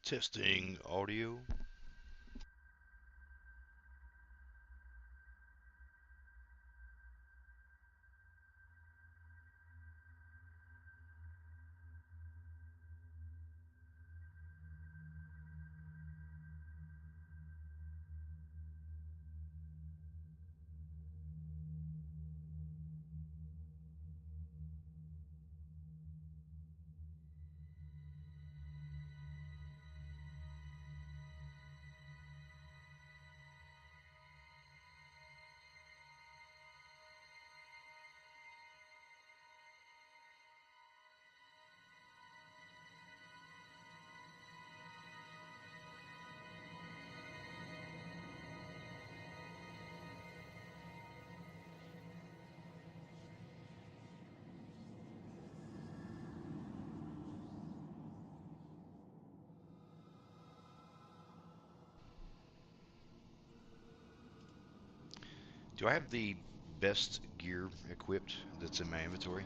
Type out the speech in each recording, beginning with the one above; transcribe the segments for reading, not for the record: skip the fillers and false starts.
Testing audio. Do I have the best gear equipped that's in my inventory?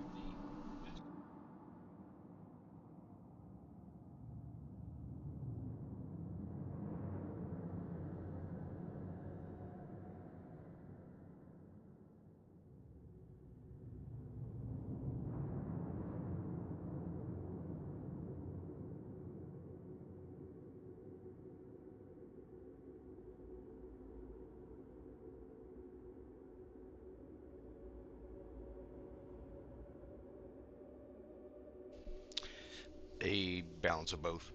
A balance of both.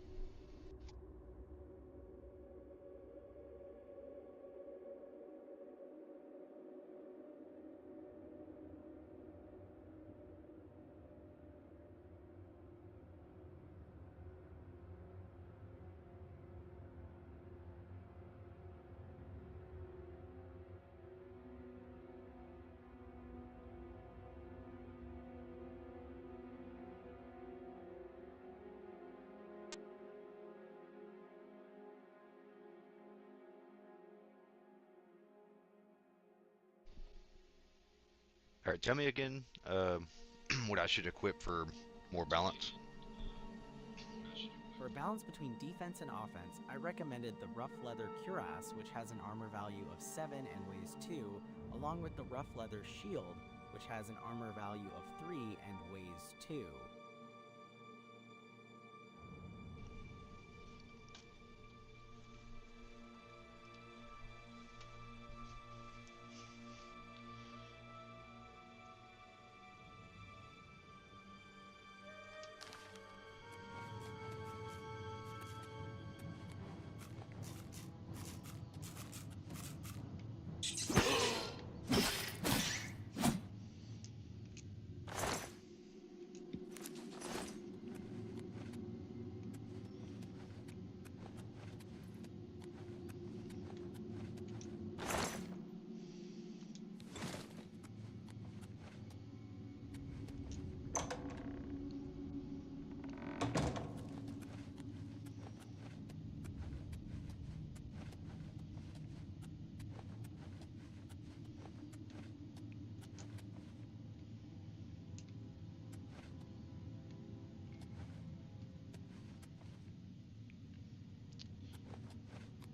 All right, tell me again what I should equip for more balance. For a balance between defense and offense, I recommended the rough leather cuirass, which has an armor value of 7 and weighs 2, along with the rough leather shield, which has an armor value of 3 and weighs 2.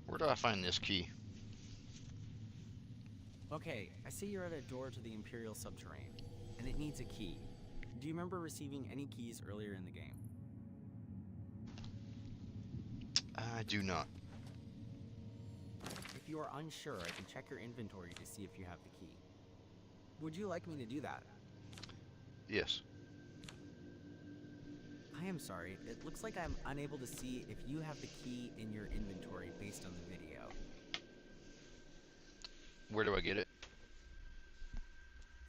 Where do I find this key? Okay, I see you're at a door to the Imperial Subterrane, and it needs a key. Do you remember receiving any keys earlier in the game? I do not. If you are unsure, I can check your inventory to see if you have the key. Would you like me to do that? Yes. I am sorry, it looks like I'm unable to see if you have the key in your inventory based on the video. Where do I get it?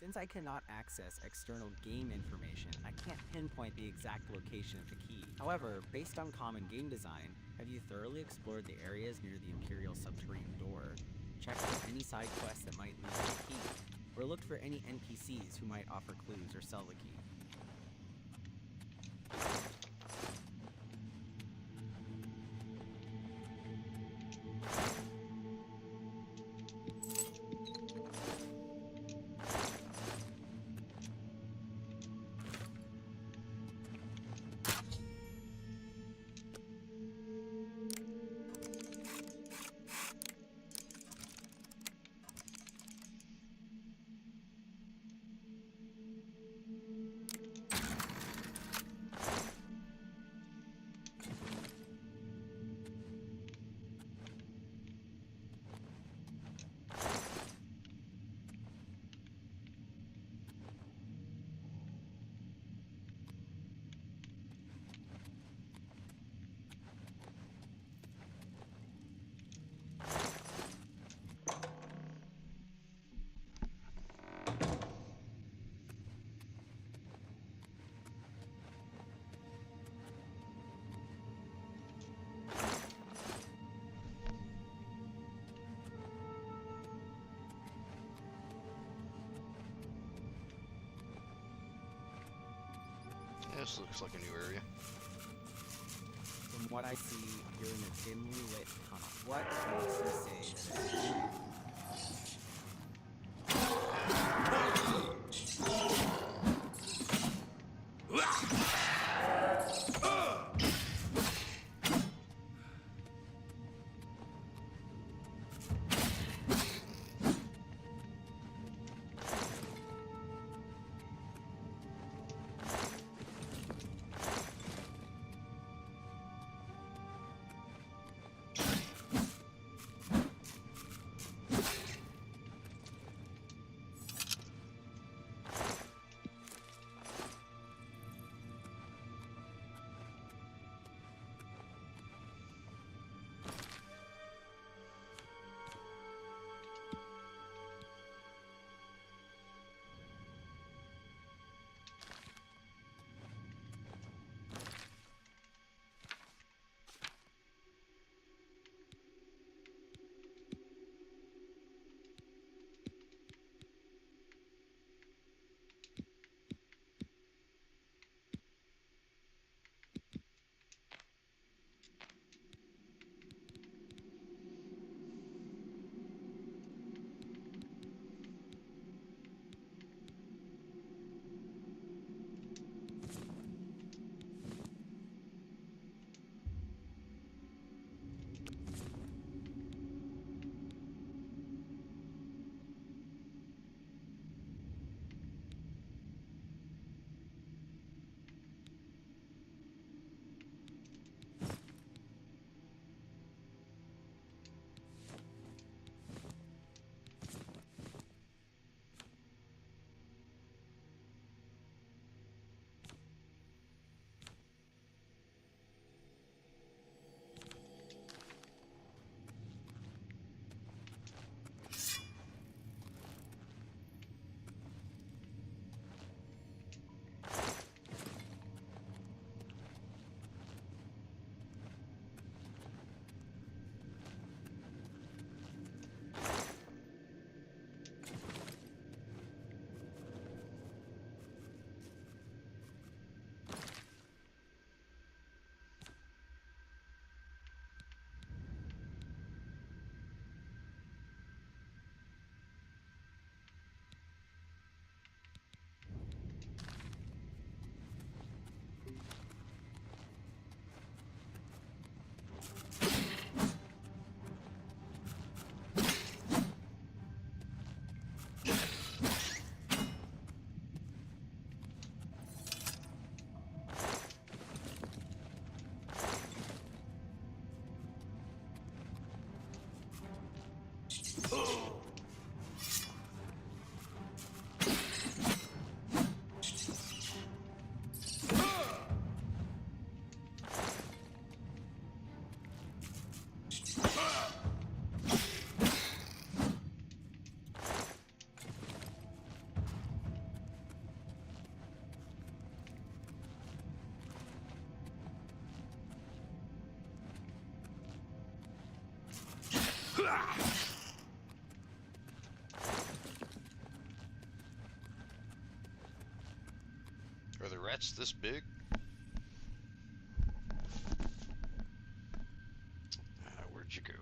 Since I cannot access external game information, I can't pinpoint the exact location of the key. However, based on common game design, have you thoroughly explored the areas near the Imperial Subterrane door, checked for any side quests that might lead to the key, or looked for any NPCs who might offer clues or sell the key? This looks like a new area. From what I see, you're in a dimly lit tunnel. What makes you say that it's new? Are the rats this big? Where'd you go?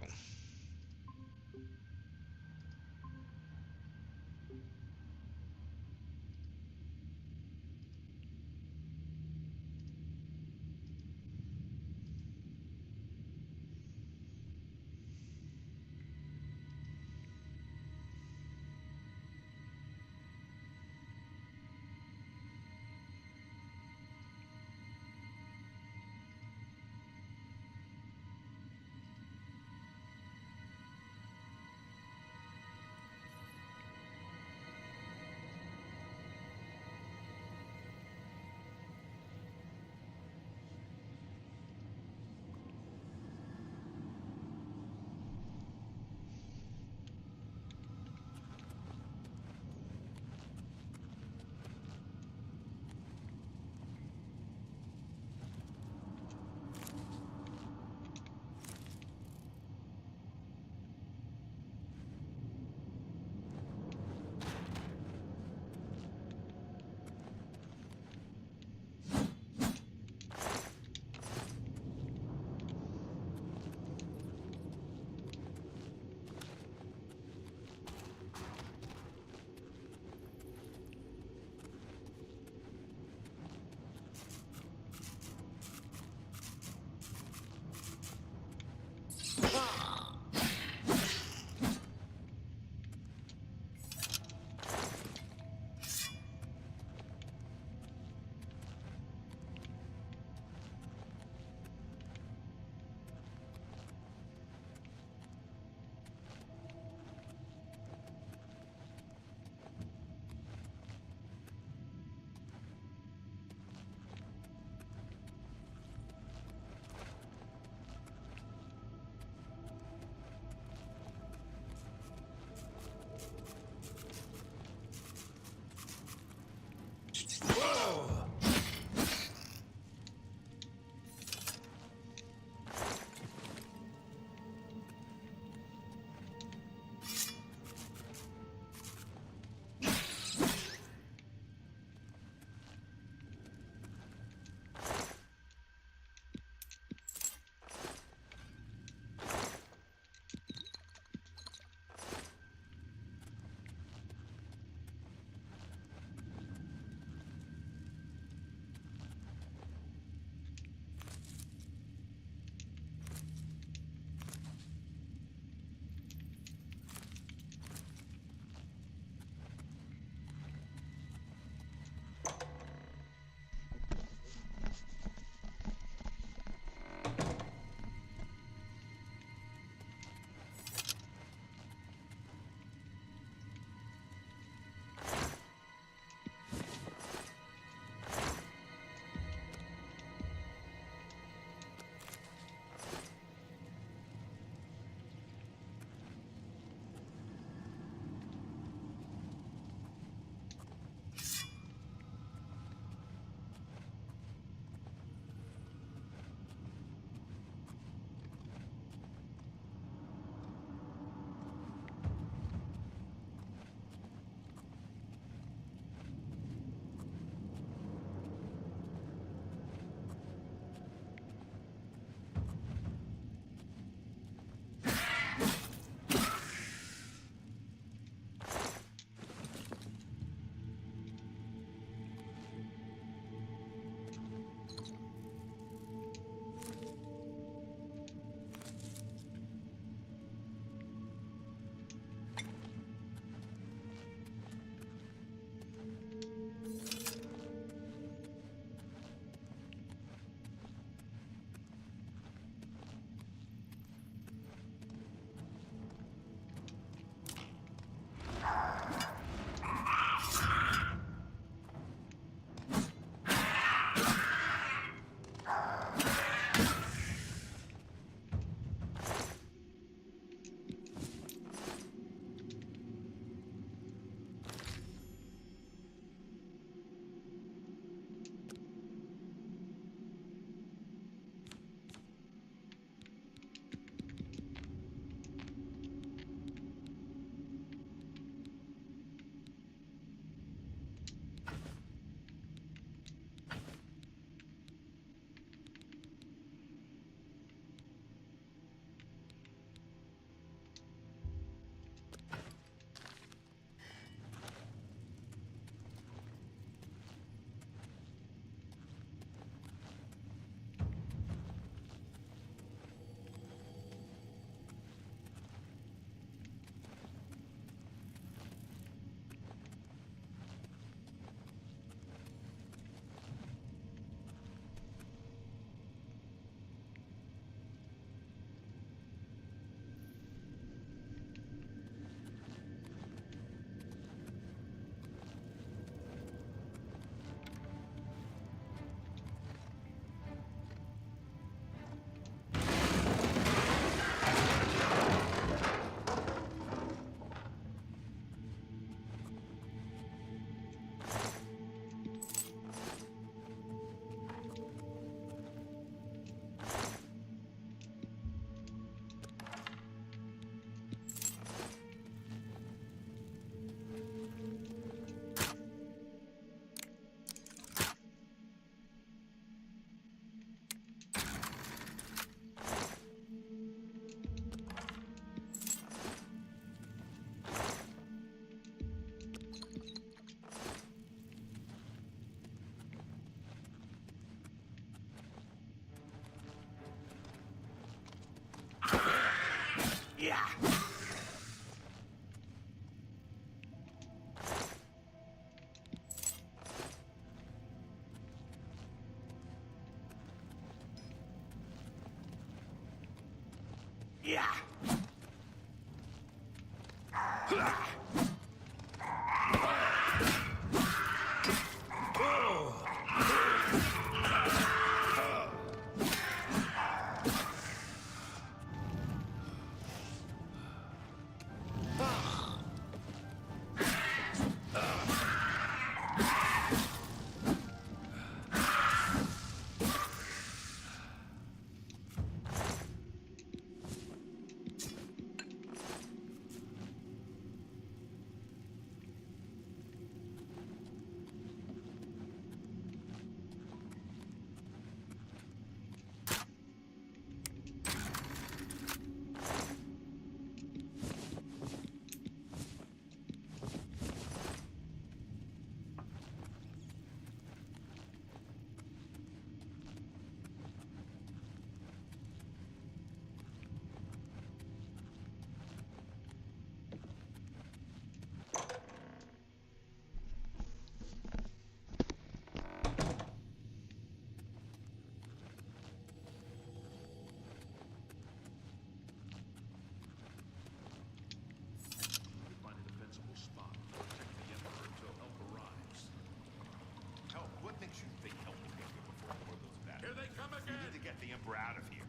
Out of here.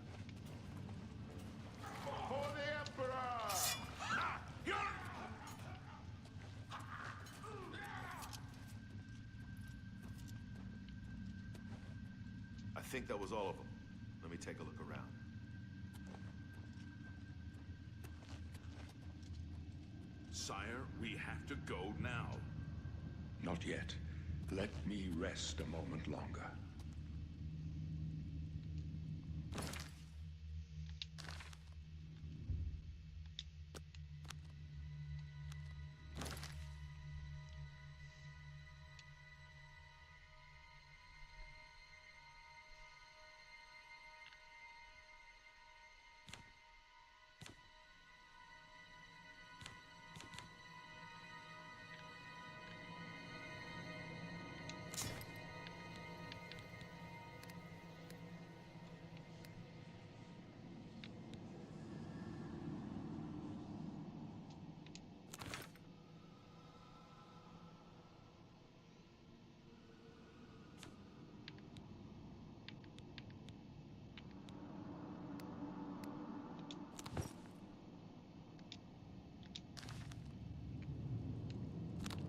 For the Emperor! I think that was all of them. Let me take a look around. Sire, we have to go now. Not yet. Let me rest a moment longer.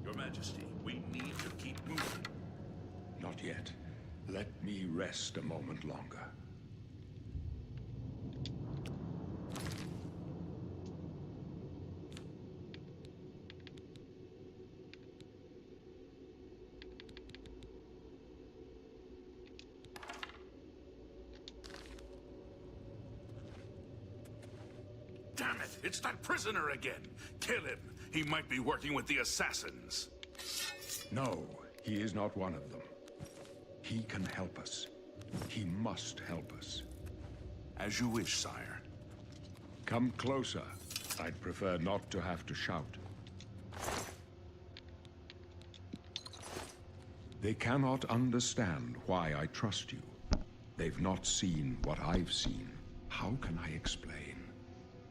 Your Majesty, we need to keep moving. Not yet. Let me rest a moment longer. Damn it! It's that prisoner again! Kill him! He might be working with the assassins. No, he is not one of them. He can help us. He must help us. As you wish, sire. Come closer. I'd prefer not to have to shout. They cannot understand why I trust you. They've not seen what I've seen. How can I explain?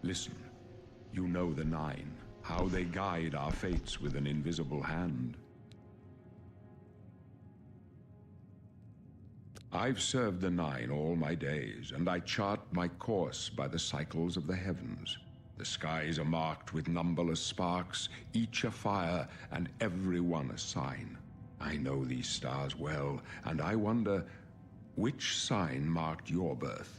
Listen, you know the Nine, how they guide our fates with an invisible hand. I've served the Nine all my days, and I chart my course by the cycles of the heavens. The skies are marked with numberless sparks, each a fire, and every one a sign. I know these stars well, and I wonder, which sign marked your birth?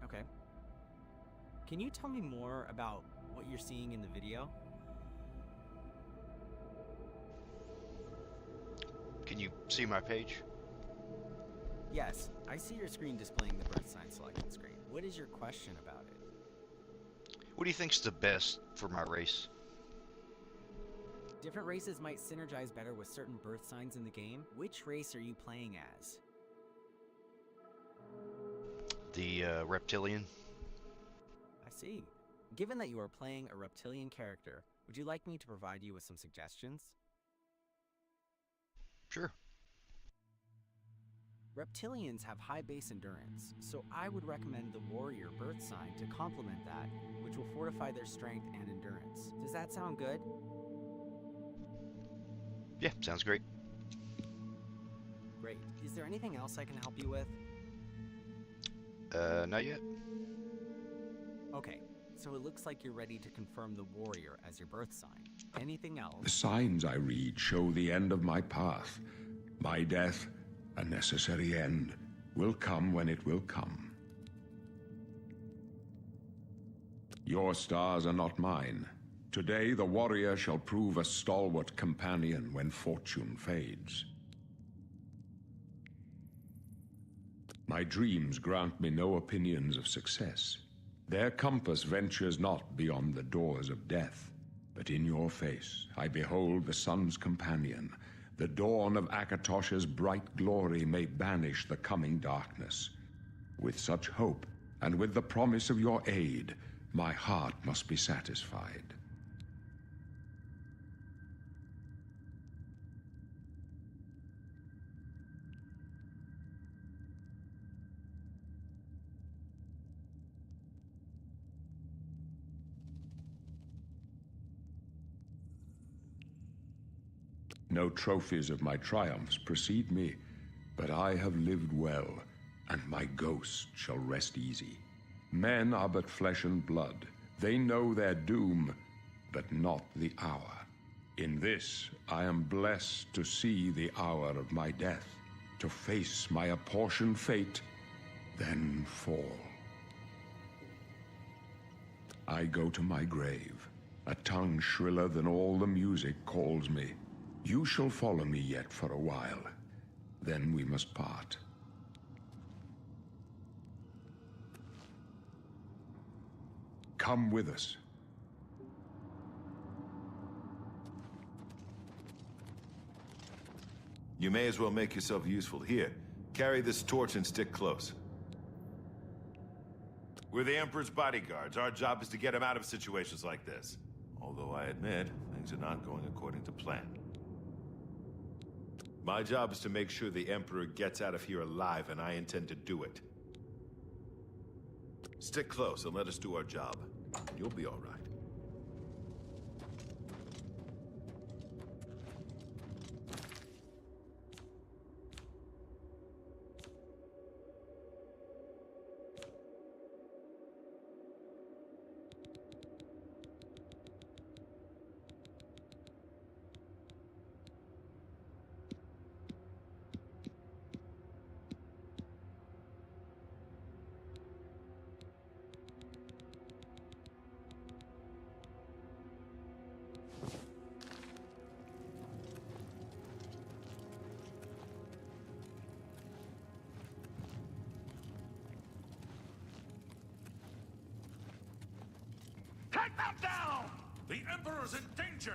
Okay. Can you tell me more about what you're seeing in the video? Can you see my page? Yes, I see your screen displaying the birth sign selection screen. What is your question about it? What do you think's the best for my race? Different races might synergize better with certain birth signs in the game. Which race are you playing as? The reptilian? I see. Given that you are playing a reptilian character, would you like me to provide you with some suggestions? Sure. Reptilians have high base endurance, so I would recommend the warrior birth sign to complement that, which will fortify their strength and endurance. Does that sound good? Yeah, sounds great. Great. Is there anything else I can help you with? Not yet. Okay, so it looks like you're ready to confirm the warrior as your birth sign. Anything else? The signs I read show the end of my path. My death, a necessary end, will come when it will come. Your stars are not mine. Today the warrior shall prove a stalwart companion when fortune fades. My dreams grant me no opinions of success. Their compass ventures not beyond the doors of death. But in your face I behold the sun's companion. The dawn of Akatosh's bright glory may banish the coming darkness. With such hope, and with the promise of your aid, my heart must be satisfied. No trophies of my triumphs precede me, but I have lived well, and my ghost shall rest easy. Men are but flesh and blood. They know their doom, but not the hour. In this, I am blessed to see the hour of my death, to face my apportioned fate, then fall. I go to my grave. A tongue shriller than all the music calls me. You shall follow me yet for a while. Then we must part. Come with us. You may as well make yourself useful. Here, carry this torch and stick close. We're the Emperor's bodyguards. Our job is to get him out of situations like this. Although I admit, things are not going according to plan. My job is to make sure the Emperor gets out of here alive, and I intend to do it. Stick close and let us do our job. You'll be all right. Take them down! The Emperor's in danger!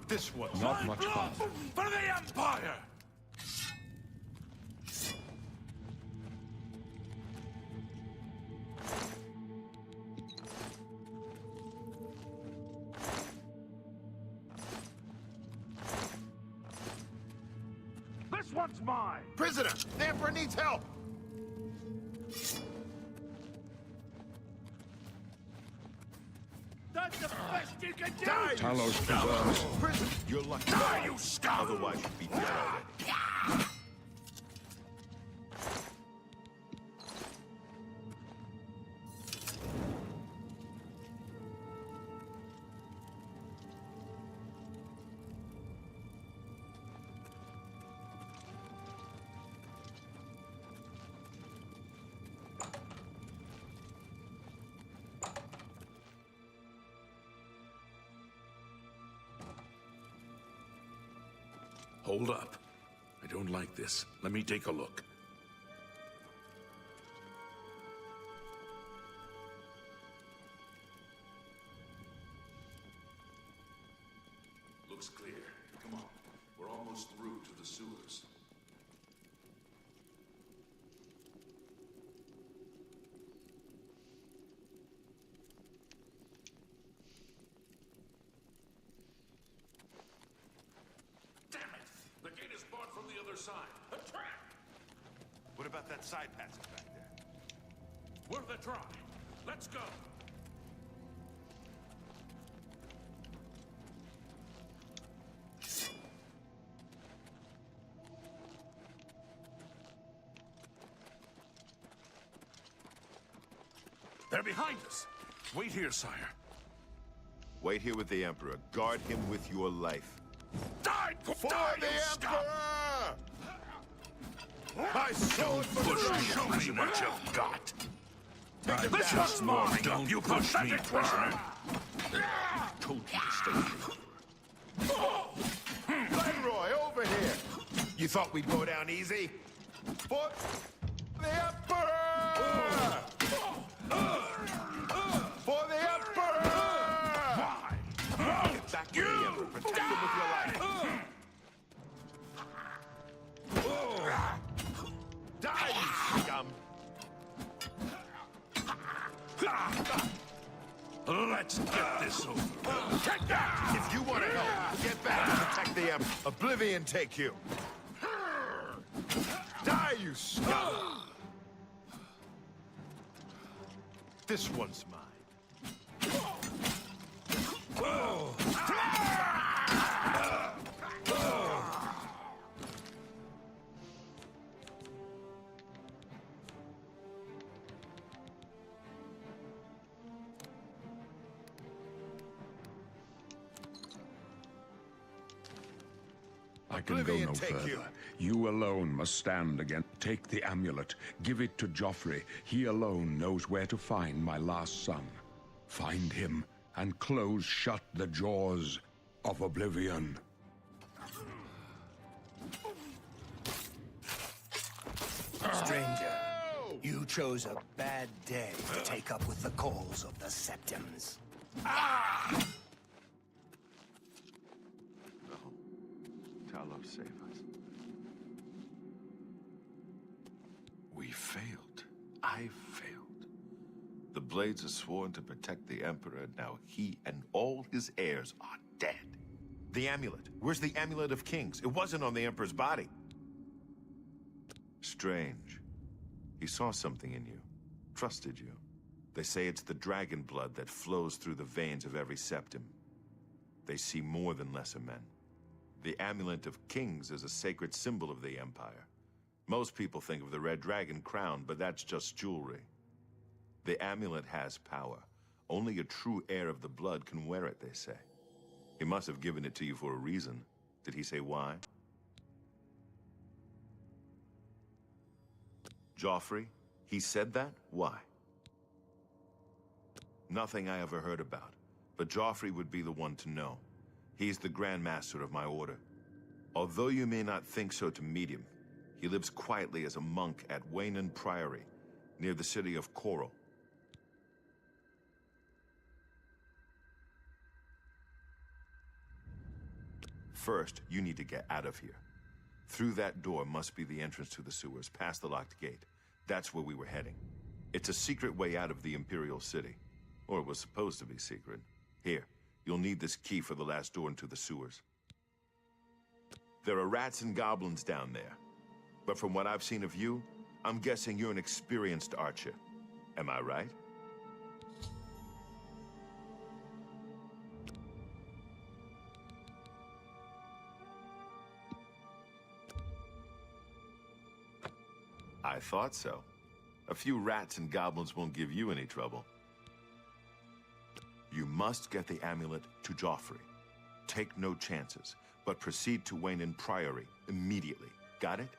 This one's Not much fun. For the Empire! This one's mine! Prisoner! The Emperor needs help! That's the best you can do! Die, you Talos scum! preserves. Prisoner! You're lucky. Die, you scum! Otherwise, you'd be dead already. Hold up. I don't like this. Let me take a look. Looks clear. Come on. We're almost through to the sewers. sign. A trap! What about that side passage back there? Worth a try. Let's go. They're behind us. Wait here, sire. Wait here with the Emperor. Guard him with your life. Die! For Die, the you scum! Emperor! My sword for the Show me dragon! what you've got. Take him This down. one's mine, up, you pathetic prisoner. Told you to stay here. Leroy, over here! You thought we'd go down easy? For the Emperor! For the Emperor! Get back to the Emperor. Protect him with your life. Die, you scum! Let's get this over. Take that! If you want to help, get back and protect the Emperor. Oblivion take you. Die, you scum! This one's mine. I can go Oblivion no take further. you. You alone must stand again. Take the amulet. Give it to Joffrey. He alone knows where to find my last son. Find him and close shut the jaws of Oblivion. Stranger, you chose a bad day to take up with the calls of the Septums. Talos, save us. We failed. I failed. The Blades are sworn to protect the Emperor, and now he and all his heirs are dead. The amulet. Where's the Amulet of Kings? It wasn't on the Emperor's body. Strange. He saw something in you. Trusted you. They say it's the dragon blood that flows through the veins of every septim. They see more than lesser men. The Amulet of Kings is a sacred symbol of the Empire. Most people think of the red dragon crown, but that's just jewelry. The amulet has power. Only a true heir of the blood can wear it, they say. He must have given it to you for a reason. Did he say why? Joffrey? He said that? Why? Nothing I ever heard about. But Joffrey would be the one to know. He's the Grand Master of my order. Although you may not think so to meet him, he lives quietly as a monk at Waynon Priory, near the city of Coral. First, you need to get out of here. Through that door must be the entrance to the sewers, past the locked gate. That's where we were heading. It's a secret way out of the Imperial City. Or it was supposed to be secret. Here, you'll need this key for the last door into the sewers. There are rats and goblins down there. But from what I've seen of you, I'm guessing you're an experienced archer. Am I right? I thought so. A few rats and goblins won't give you any trouble. You must get the amulet to Joffrey. Take no chances, but proceed to Waynon Priory immediately. Got it?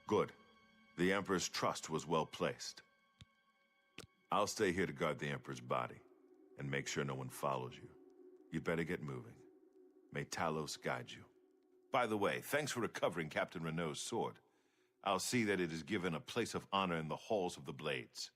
Good. The Emperor's trust was well placed. I'll stay here to guard the Emperor's body, and make sure no one follows you. You better get moving. May Talos guide you. By the way, thanks for recovering Captain Renault's sword. I'll see that it is given a place of honor in the halls of the Blades.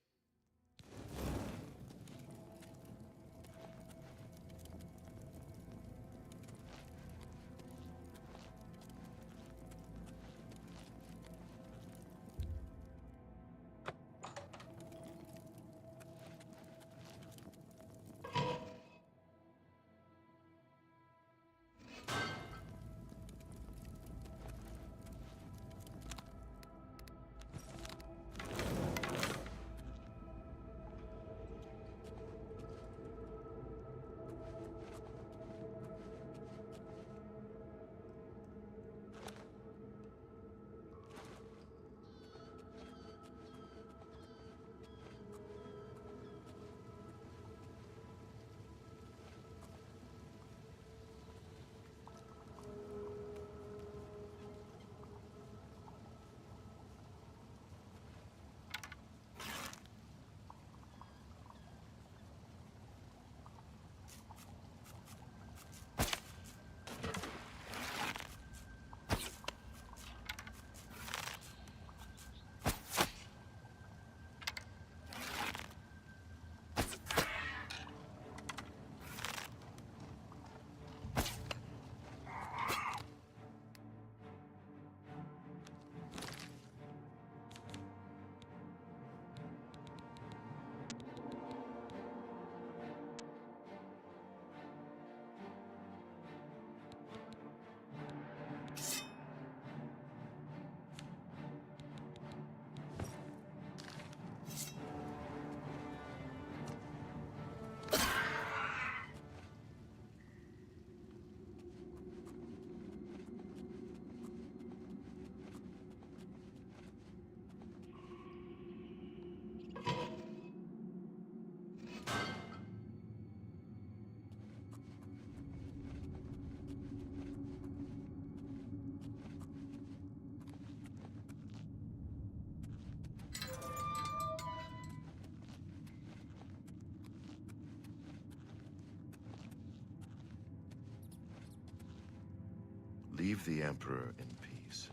Leave the Emperor in peace.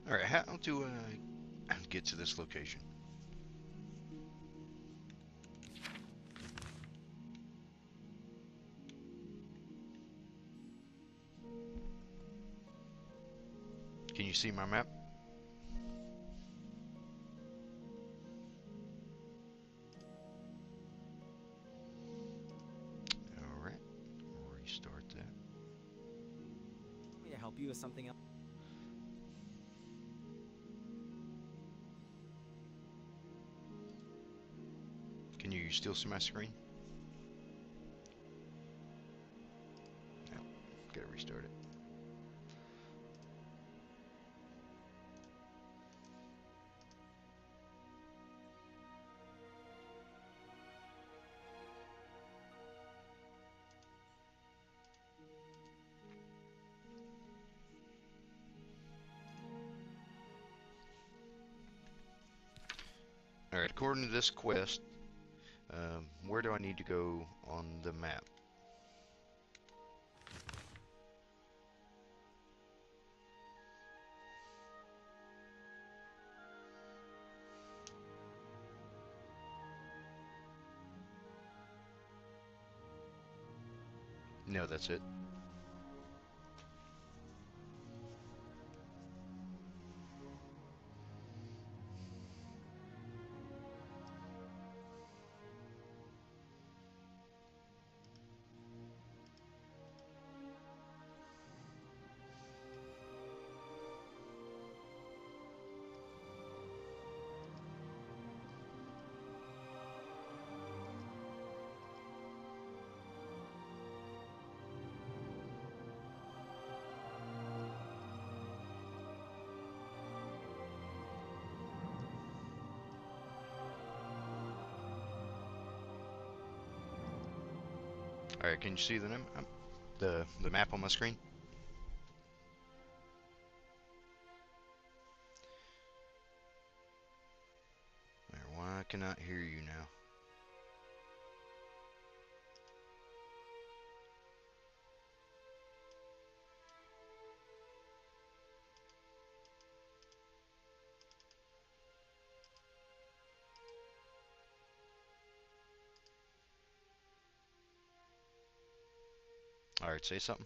Alright, how do I get to this location? Can you see my map? Alright, restart that. Want me to help you with something else? Can you still see my screen? No, gotta restart it. Alright, according to this quest, where do I need to go on the map? No, that's it. Alright, can you see the map on my screen? Alright, why I cannot hear you now? Alright, say something.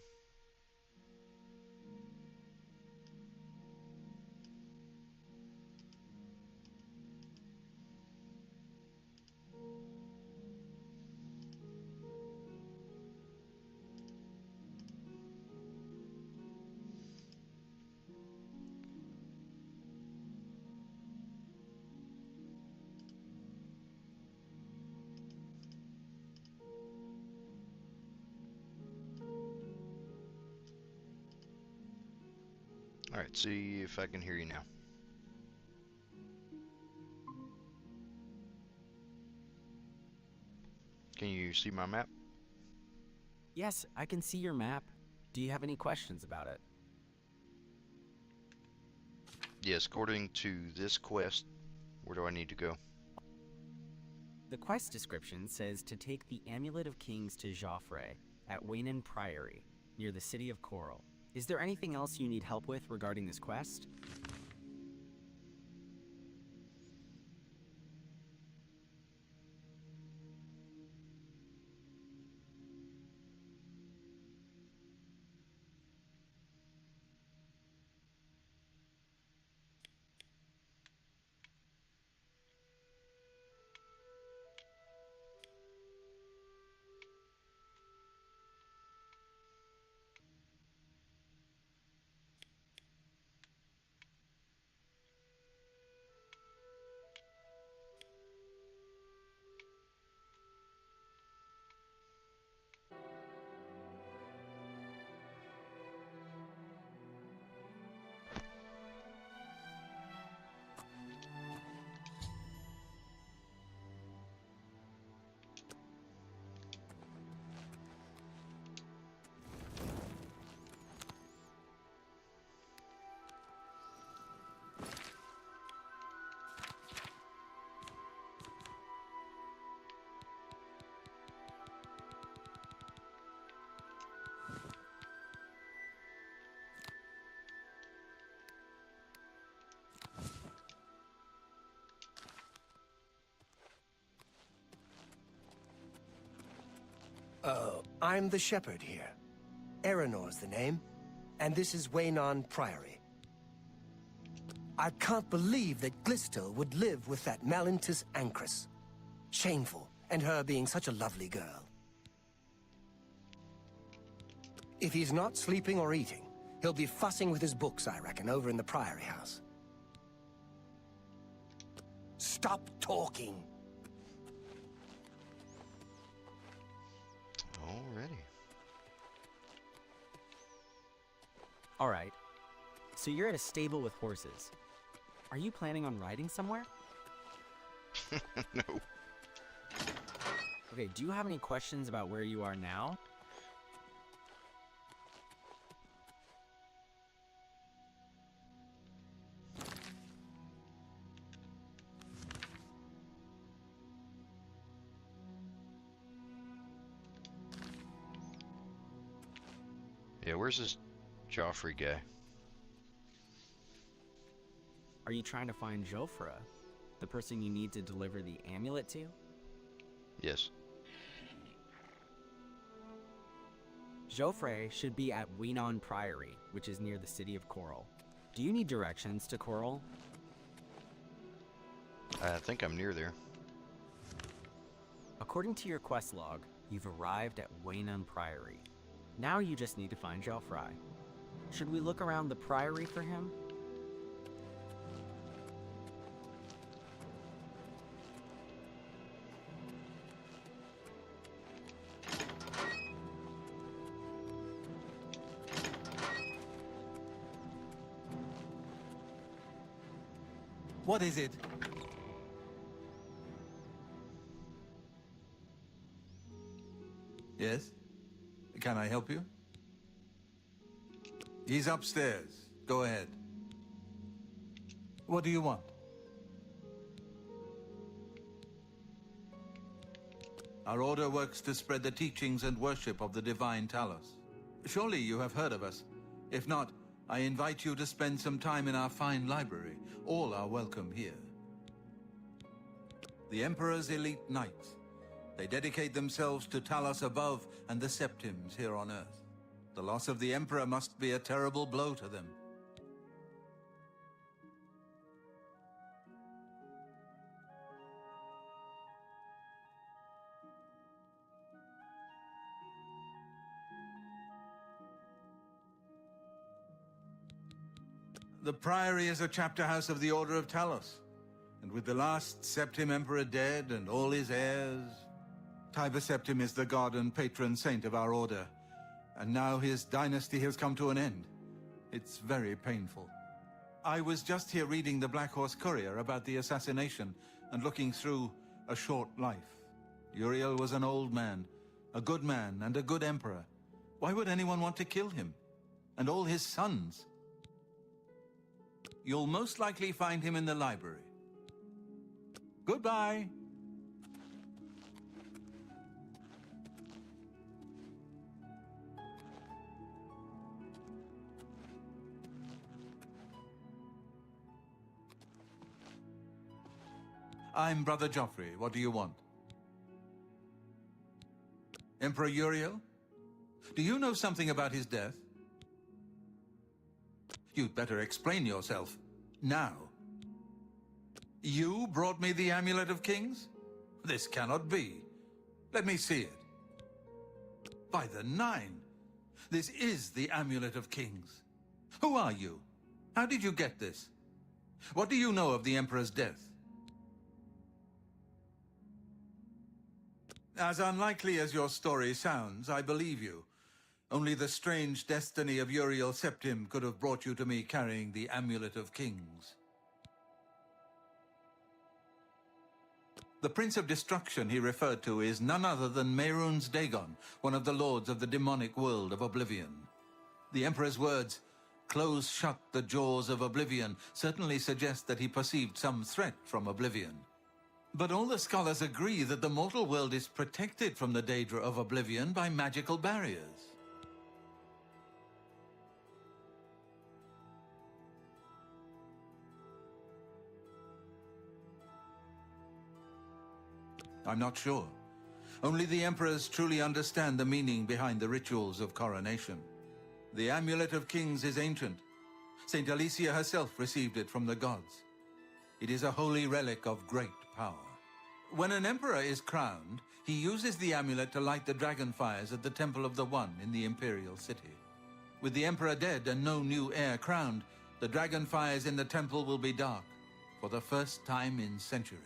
Alright, see if I can hear you now. Can you see my map? Yes, I can see your map. Do you have any questions about it? Yes, according to this quest, where do I need to go? The quest description says to take the Amulet of Kings to Joffre at Waynon Priory, near the city of Coral. Is there anything else you need help with regarding this quest? Oh, I'm the shepherd here. Eranor's the name, and this is Waynon Priory. I can't believe that Glistel would live with that Malintus Ancrus. Shameful, and her being such a lovely girl. If he's not sleeping or eating, he'll be fussing with his books, I reckon, over in the Priory house. Stop talking! Alrighty. Alright, so you're at a stable with horses. Are you planning on riding somewhere? No. Okay, do you have any questions about where you are now? Yeah, where's this Joffrey guy? Are you trying to find Jofra, the person you need to deliver the amulet to? Yes. Joffre should be at Waynon Priory, which is near the city of Coral. Do you need directions to Coral? I think I'm near there. According to your quest log, you've arrived at Waynon Priory. Now you just need to find Joffre. Should we look around the Priory for him? What is it? Yes? Can I help you? He's upstairs. Go ahead. What do you want? Our order works to spread the teachings and worship of the divine Talos. Surely you have heard of us. If not, I invite you to spend some time in our fine library. All are welcome here. The Emperor's elite knights. They dedicate themselves to Talos above and the Septims here on Earth. The loss of the Emperor must be a terrible blow to them. The Priory is a chapter house of the Order of Talos. And with the last Septim Emperor dead and all his heirs... Tiber Septim is the god and patron saint of our order. And now his dynasty has come to an end. It's very painful. I was just here reading the Black Horse Courier about the assassination and looking through A Short Life. Uriel was an old man, a good man and a good emperor. Why would anyone want to kill him? And all his sons? You'll most likely find him in the library. Goodbye. I'm Brother Joffrey. What do you want? Emperor Uriel? Do you know something about his death? You'd better explain yourself. Now. You brought me the Amulet of Kings? This cannot be. Let me see it. By the Nine! This is the Amulet of Kings. Who are you? How did you get this? What do you know of the Emperor's death? As unlikely as your story sounds, I believe you. Only the strange destiny of Uriel Septim could have brought you to me carrying the Amulet of Kings. The Prince of Destruction he referred to is none other than Mehrunes Dagon, one of the lords of the demonic world of Oblivion. The Emperor's words, "Close shut the jaws of Oblivion," certainly suggest that he perceived some threat from Oblivion. But all the scholars agree that the mortal world is protected from the Daedra of Oblivion by magical barriers. I'm not sure. Only the emperors truly understand the meaning behind the rituals of coronation. The Amulet of Kings is ancient. Saint Alicia herself received it from the gods. It is a holy relic of great power. When an emperor is crowned, he uses the amulet to light the dragon fires at the Temple of the One in the Imperial City. With the emperor dead and no new heir crowned, the dragon fires in the temple will be dark, for the first time in centuries.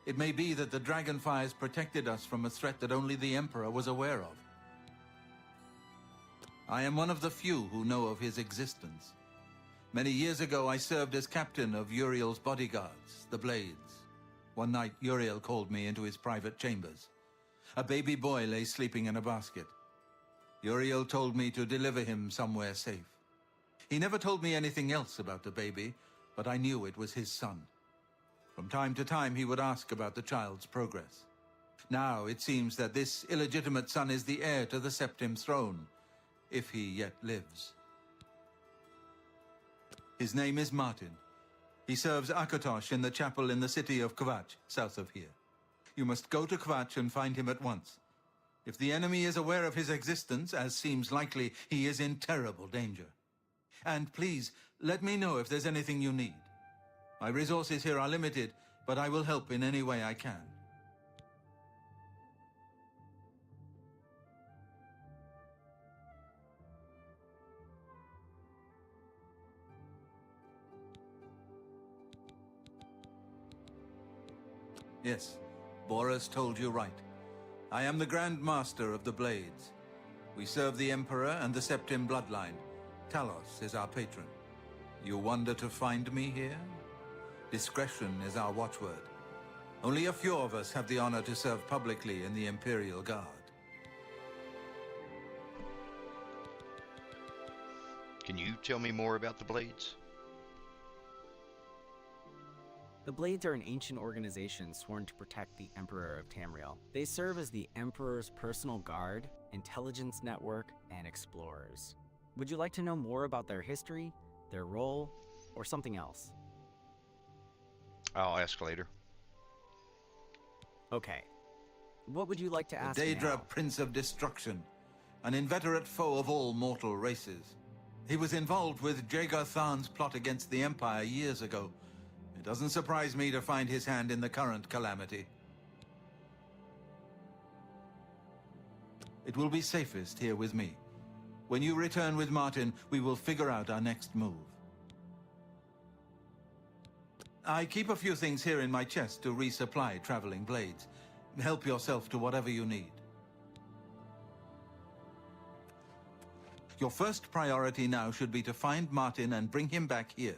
It may be that the dragon fires protected us from a threat that only the Emperor was aware of. I am one of the few who know of his existence. Many years ago, I served as captain of Uriel's bodyguards, the Blades. One night, Uriel called me into his private chambers. A baby boy lay sleeping in a basket. Uriel told me to deliver him somewhere safe. He never told me anything else about the baby, but I knew it was his son. From time to time, he would ask about the child's progress. Now, it seems that this illegitimate son is the heir to the Septim throne, if he yet lives. His name is Martin. He serves Akatosh in the chapel in the city of Kvatch, south of here. You must go to Kvatch and find him at once. If the enemy is aware of his existence, as seems likely, he is in terrible danger. And please, let me know if there's anything you need. My resources here are limited, but I will help in any way I can. Yes, Boris told you right. I am the Grand Master of the Blades. We serve the Emperor and the Septim bloodline. Talos is our patron. You wonder to find me here? Discretion is our watchword. Only a few of us have the honor to serve publicly in the Imperial Guard. Can you tell me more about the Blades? The Blades are an ancient organization sworn to protect the Emperor of Tamriel. They serve as the Emperor's personal guard, intelligence network, and explorers. Would you like to know more about their history, their role, or something else? I'll ask later. Okay. What would you like to ask Daedra, now? Prince of Destruction. an inveterate foe of all mortal races. He was involved with Jaeger Tharn's plot against the Empire years ago. It doesn't surprise me to find his hand in the current calamity. It will be safest here with me. When you return with Martin, we will figure out our next move. I keep a few things here in my chest to resupply traveling blades. Help yourself to whatever you need. Your first priority now should be to find Martin and bring him back here.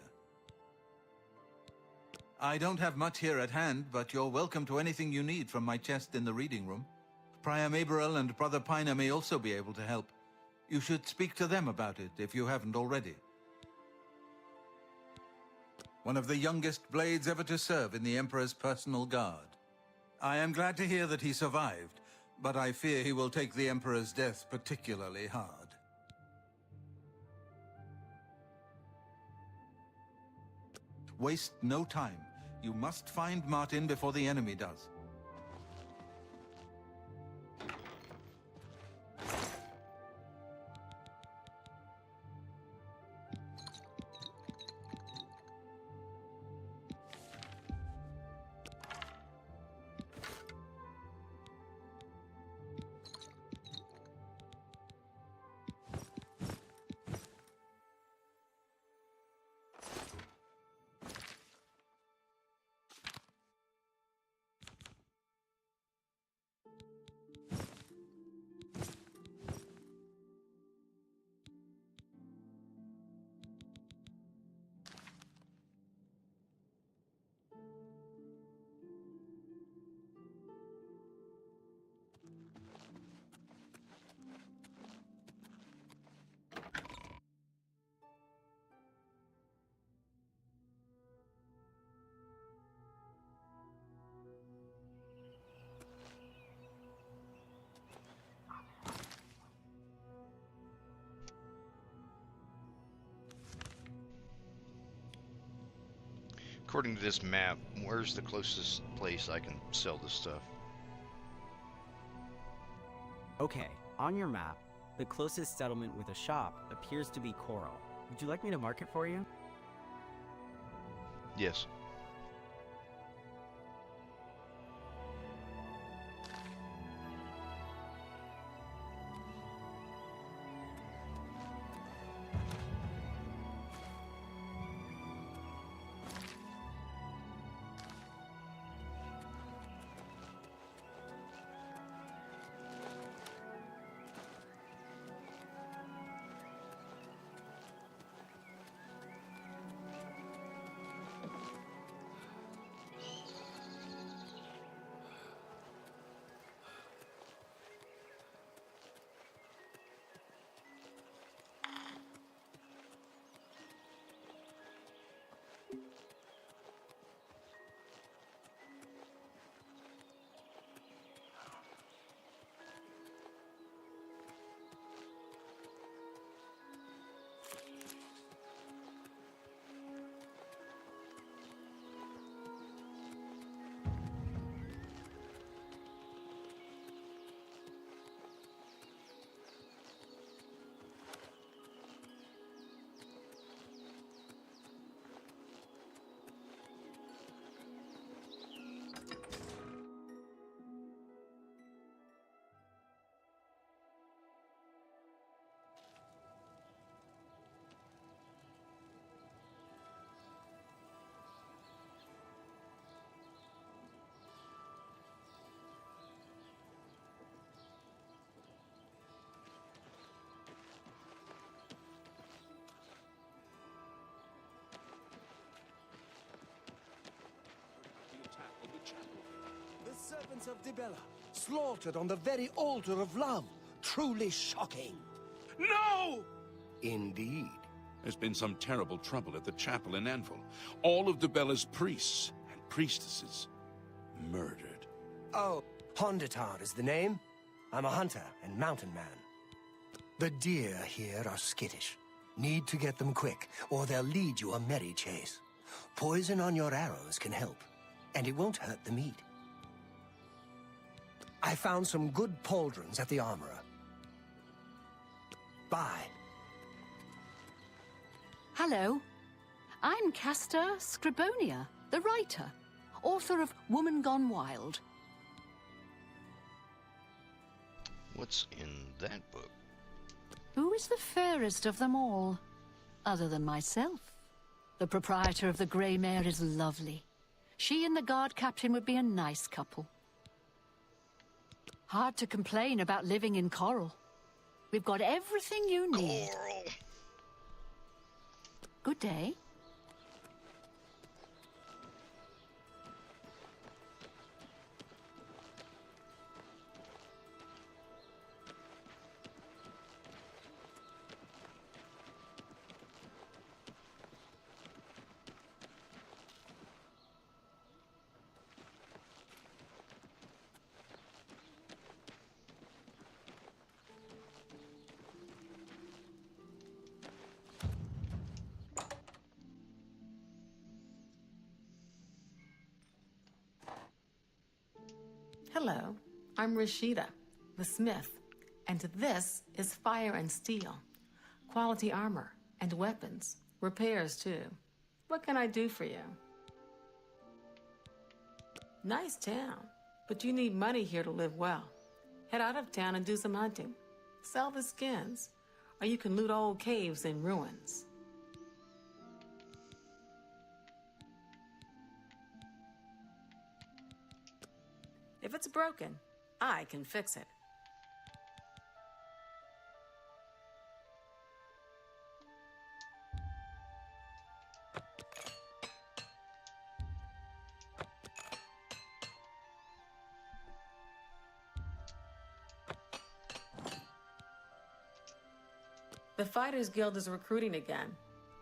I don't have much here at hand, but you're welcome to anything you need from my chest in the reading room. Prior Maberel and Brother Piner may also be able to help. You should speak to them about it if you haven't already. One of the youngest blades ever to serve in the Emperor's personal guard. I am glad to hear that he survived, but I fear he will take the Emperor's death particularly hard. Waste no time. You must find Martin before the enemy does. According to this map, where's the closest place I can sell this stuff? Okay, on your map, the closest settlement with a shop appears to be Coral. Would you like me to mark it for you? Yes. The servants of Dibella, slaughtered on the very altar of love. Truly shocking. No! Indeed. There's been some terrible trouble at the chapel in Anvil. All of Dibella's priests and priestesses murdered. Oh, Honditar is the name. I'm a hunter and mountain man. The deer here are skittish. Need to get them quick, or they'll lead you a merry chase. Poison on your arrows can help, and it won't hurt the meat. I found some good pauldrons at the armorer. Bye. Hello. I'm Castor Scribonia, the writer, author of Woman Gone Wild. What's in that book? Who is the fairest of them all, other than myself? The proprietor of the Grey Mare is lovely. She and the guard captain would be a nice couple. Hard to complain about living in Coral. We've got everything you need. Coral. Good day. Hello, I'm Rashida, the smith, and this is Fire and Steel. Quality armor and weapons, repairs too. What can I do for you? Nice town, but you need money here to live well. Head out of town and do some hunting. Sell the skins, or you can loot old caves and ruins. If it's broken, I can fix it. The Fighters Guild is recruiting again.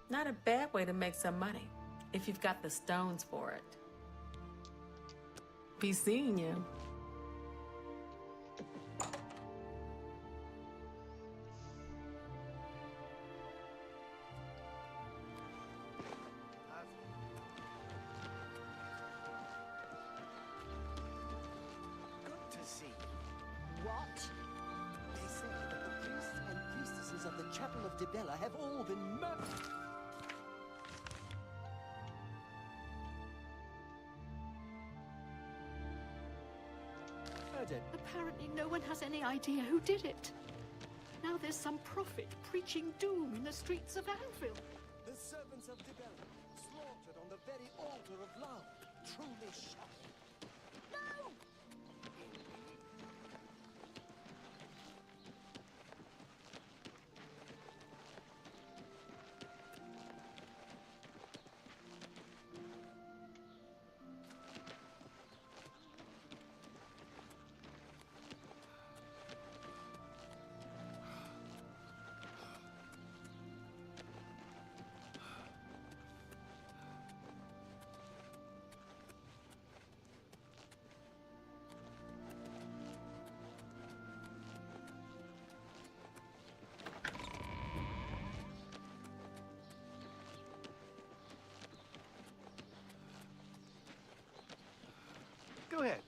Not a bad way to make some money, if you've got the stones for it. Be seeing you. Good to see you. What? They say that the priests and priestesses of the Chapel of Dibella have all been murdered. Apparently no one has any idea who did it. Now there's some prophet preaching doom in the streets of Anvil. The servants of Dibella, slaughtered on the very altar of love. Truly shocking. No! Go ahead.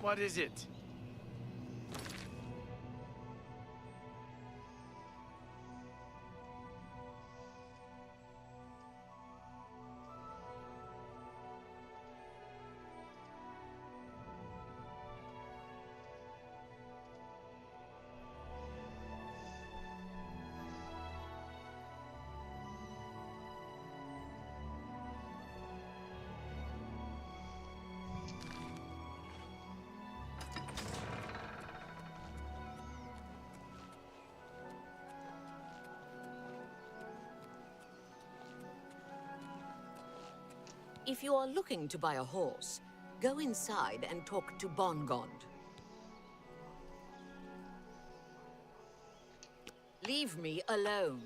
What is it? If you are looking to buy a horse, go inside and talk to Bongond. Leave me alone.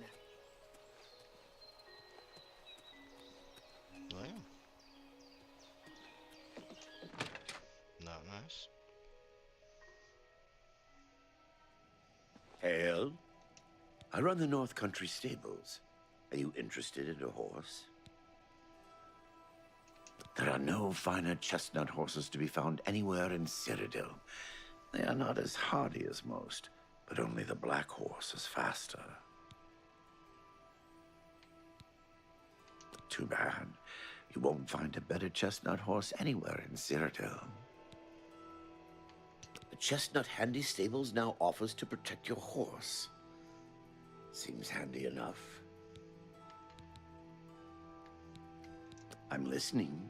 Well, not nice. Hail. I run the North Country stables. Are you interested in a horse? There are no finer chestnut horses to be found anywhere in Cyrodiil. They are not as hardy as most, but only the black horse is faster. Too bad. You won't find a better chestnut horse anywhere in Cyrodiil. The Chestnut Handy Stables now offers to protect your horse. Seems handy enough. I'm listening.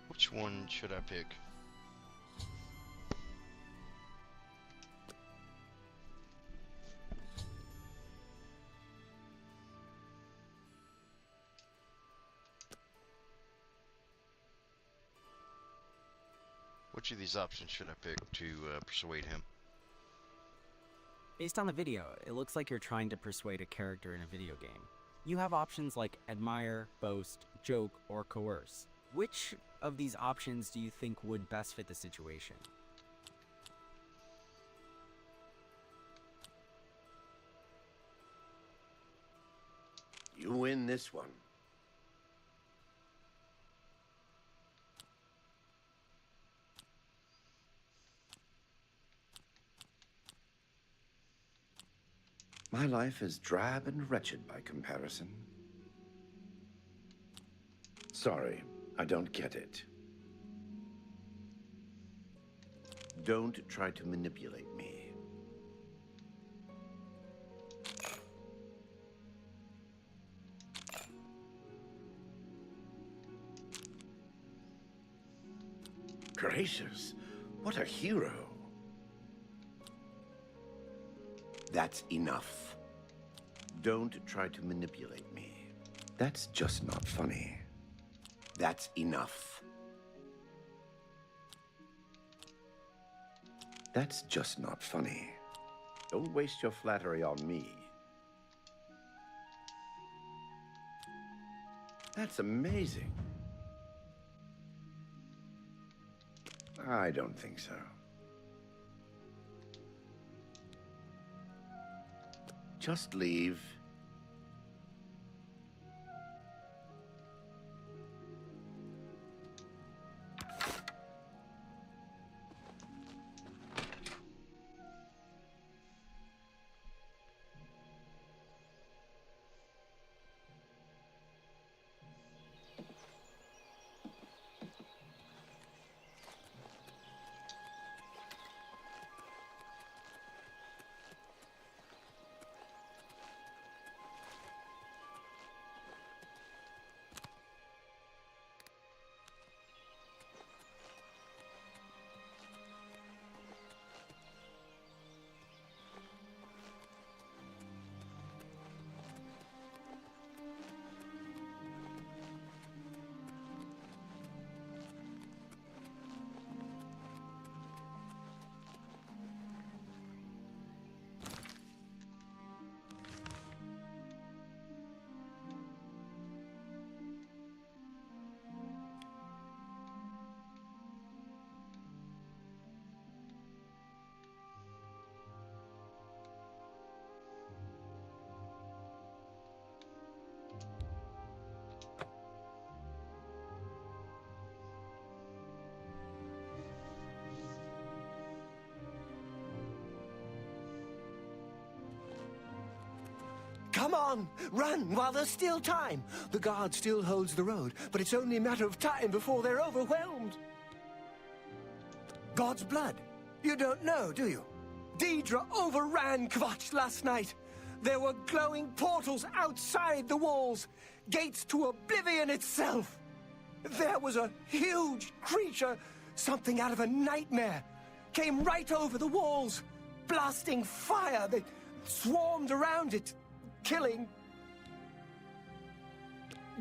Which one should I pick? Which of these options should I pick to persuade him? Based on the video, it looks like you're trying to persuade a character in a video game. You have options like admire, boast, joke, or coerce. Which of these options do you think would best fit the situation? You win this one. My life is drab and wretched by comparison. Sorry, I don't get it. Don't try to manipulate me. Gracious, what a hero. That's enough. Don't try to manipulate me. That's just not funny. That's enough. That's just not funny. Don't waste your flattery on me. That's amazing. I don't think so. Just leave. on! Run while there's still time! The guard still holds the road, but it's only a matter of time before they're overwhelmed. God's blood? You don't know, do you? Daedra overran Kvatch last night. There were glowing portals outside the walls, gates to Oblivion itself. There was a huge creature, something out of a nightmare, came right over the walls, blasting fire that swarmed around it, killing.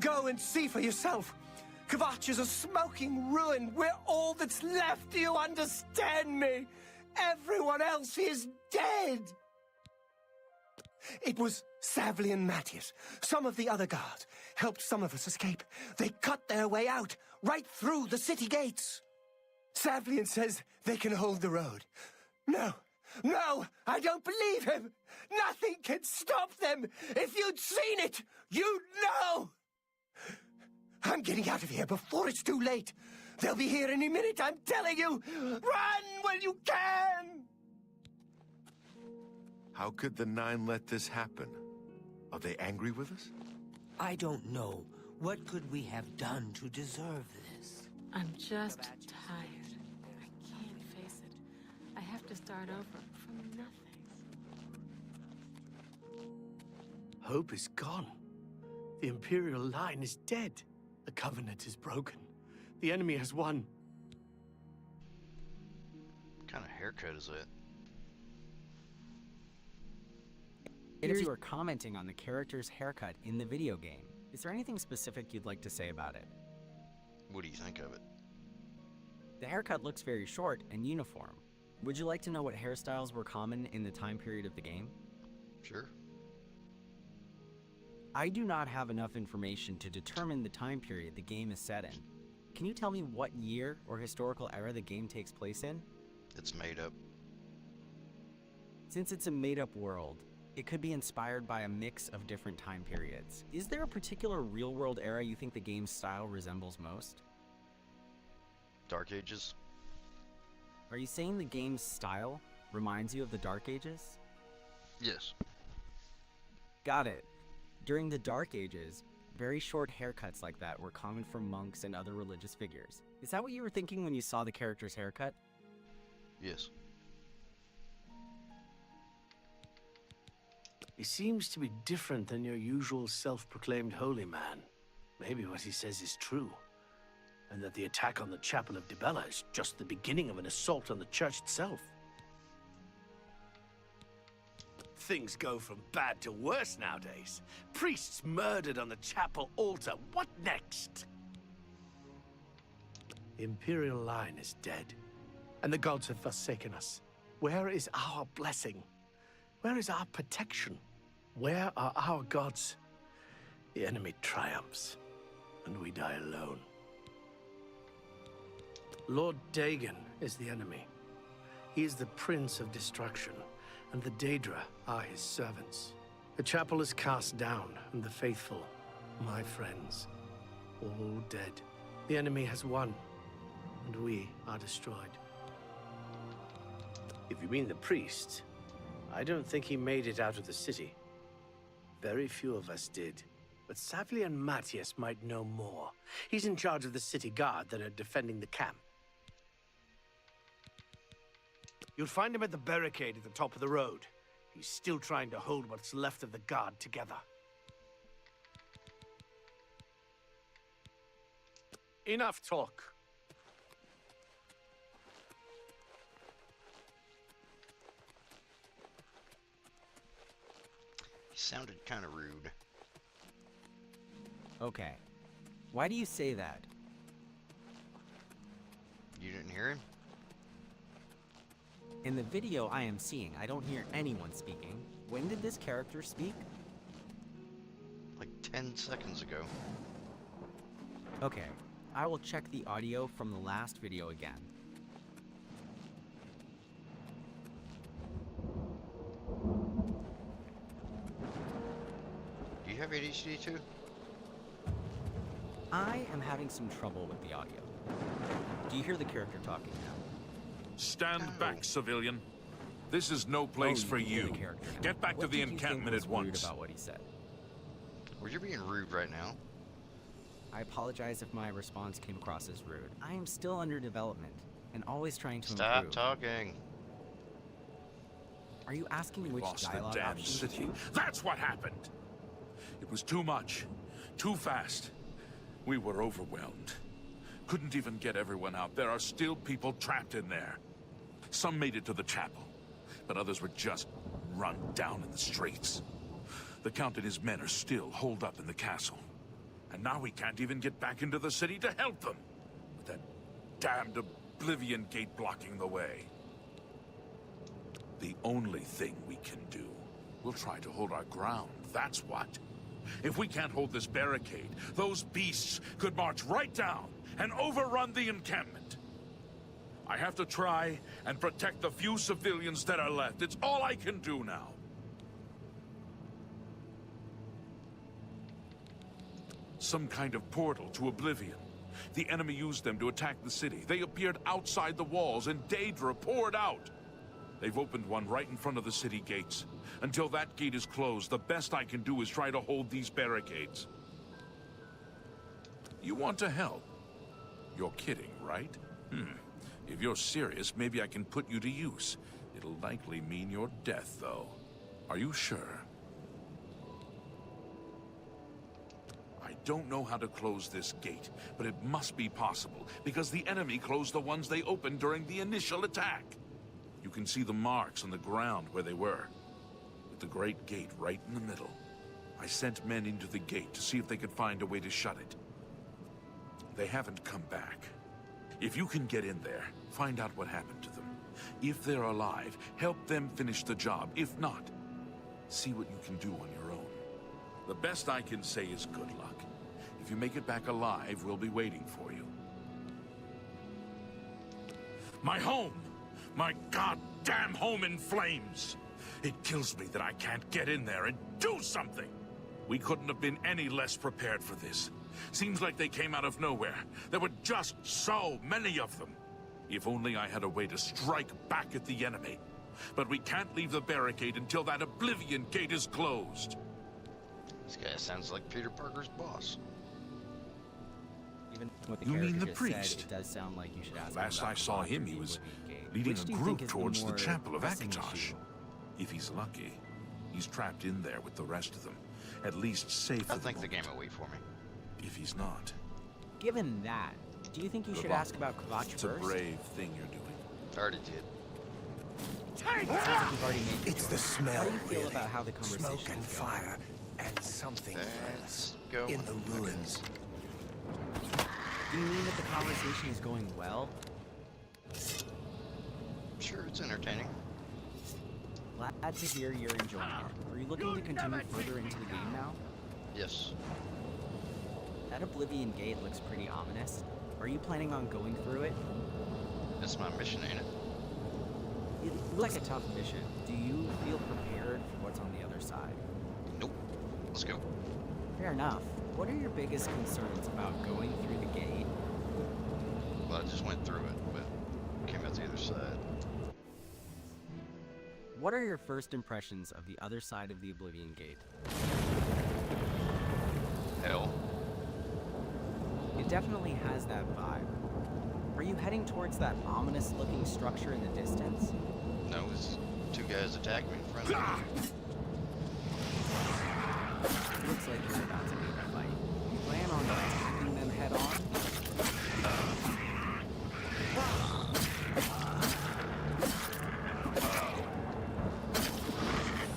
Go and see for yourself. Kvatch is a smoking ruin. We're all that's left. Do you understand me? Everyone else is dead. It was Savli and Matthias. Some of the other guards helped some of us escape. They cut their way out, right through the city gates. Savlian says they can hold the road. No, I don't believe him. Nothing can stop them. If you'd seen it, you'd know. I'm getting out of here before it's too late. They'll be here any minute, I'm telling you. Run when you can! How could the Nine let this happen? Are they angry with us? I don't know. What could we have done to deserve this? I'm just tired. I can't face it. I have to start over from nothing. Hope is gone. The Imperial line is dead. The Covenant is broken. The enemy has won. What kind of haircut is that? You are commenting on the character's haircut in the video game. Is there anything specific you'd like to say about it? What do you think of it? The haircut looks very short and uniform. Would you like to know what hairstyles were common in the time period of the game? Sure. I do not have enough information to determine the time period the game is set in. Can you tell me what year or historical era the game takes place in? It's made up. Since it's a made-up world, it could be inspired by a mix of different time periods. Is there a particular real-world era you think the game's style resembles most? Dark Ages. Are you saying the game's style reminds you of the Dark Ages? Yes. Got it. During the Dark Ages, very short haircuts like that were common for monks and other religious figures. Is that what you were thinking when you saw the character's haircut? Yes. He seems to be different than your usual self-proclaimed holy man. Maybe what he says is true, and that the attack on the Chapel of Dibella is just the beginning of an assault on the church itself. Things go from bad to worse nowadays. Priests murdered on the chapel altar. What next? The Imperial line is dead, and the gods have forsaken us. Where is our blessing? Where is our protection? Where are our gods? The enemy triumphs, and we die alone. Lord Dagon is the enemy. He is the Prince of Destruction, and the Daedra are his servants. The chapel is cast down, and the faithful, my friends, all dead. The enemy has won, and we are destroyed. If you mean the priest, I don't think he made it out of the city. Very few of us did. But Savli and Matthias might know more. He's in charge of the city guard that are defending the camp. You'll find him at the barricade at the top of the road. He's still trying to hold what's left of the guard together. Enough talk. He sounded kind of rude. Okay. Why do you say that? You didn't hear him? In the video I am seeing, I don't hear anyone speaking. When did this character speak? Like 10 seconds ago. Okay, I will check the audio from the last video again. Do you have ADHD too? I am having some trouble with the audio. Do you hear the character talking now? Stand back, civilian. This is no place for you. Get back to the encampment at once. About what he said. Well, you're being rude right now. I apologize if my response came across as rude. I am still under development and always trying to Stop improve. talking. Are you asking We which lost the dialogue damn options to city. choose? That's what happened. It was too much. Too fast. We were overwhelmed. Couldn't even get everyone out. There are still people trapped in there. Some made it to the chapel, but others were just run down in the streets. The Count and his men are still holed up in the castle. And now we can't even get back into the city to help them. With that damned Oblivion gate blocking the way. The only thing we can do, we'll try to hold our ground, that's what. If we can't hold this barricade, those beasts could march right down and overrun the encampment. I have to try and protect the few civilians that are left. It's all I can do now. Some kind of portal to Oblivion. The enemy used them to attack the city. They appeared outside the walls and Daedra poured out. They've opened one right in front of the city gates. Until that gate is closed, the best I can do is try to hold these barricades. You want to help? You're kidding, right? If you're serious, maybe I can put you to use. It'll likely mean your death, though. Are you sure? I don't know how to close this gate, but it must be possible, because the enemy closed the ones they opened during the initial attack. You can see the marks on the ground where they were, with the great gate right in the middle. I sent men into the gate to see if they could find a way to shut it. They haven't come back. If you can get in there, find out what happened to them. If they're alive, help them finish the job. If not, see what you can do on your own. The best I can say is good luck. If you make it back alive, we'll be waiting for you. My home! My goddamn home in flames! It kills me that I can't get in there and do something! We couldn't have been any less prepared for this. Seems like they came out of nowhere. There were just so many of them. If only I had a way to strike back at the enemy. But we can't leave the barricade until that Oblivion gate is closed. This guy sounds like Peter Parker's boss. Even what the You mean the character just priest? Said, it does sound like you should ask him Last about I saw the him, he was Oblivion gate. leading Which a do you group think is towards the more Chapel of pressing Akatosh. issue? If he's lucky, he's trapped in there with the rest of them. At least safe for I the think the game moment. will wait for me. If he's not, Given that, do you think you Good should luck. ask about Kvatch it's a first? brave thing you're doing. Already did. Sounds like you've already made the It's the choice. smell, How do you feel really. about how the conversation Smoke and is going? fire, and something Let's else go. in the ruins. Do you mean that the conversation is going well? Sure, it's entertaining. Glad to hear you're enjoying it. Are you looking to continue further into the game now? Yes. That Oblivion gate looks pretty ominous. Are you planning on going through it? That's my mission, ain't it? It looks like a tough mission. Do you feel prepared for what's on the other side? Nope. Let's go. Fair enough. What are your biggest concerns about going through the gate? Well, I just went through it, but came out the other side. What are your first impressions of the other side of the Oblivion gate? Hell. It definitely has that vibe. Are you heading towards that ominous-looking structure in the distance? No, it's two guys attacking me in front of me. Looks like you're about to make a fight. You plan on attacking them head-on?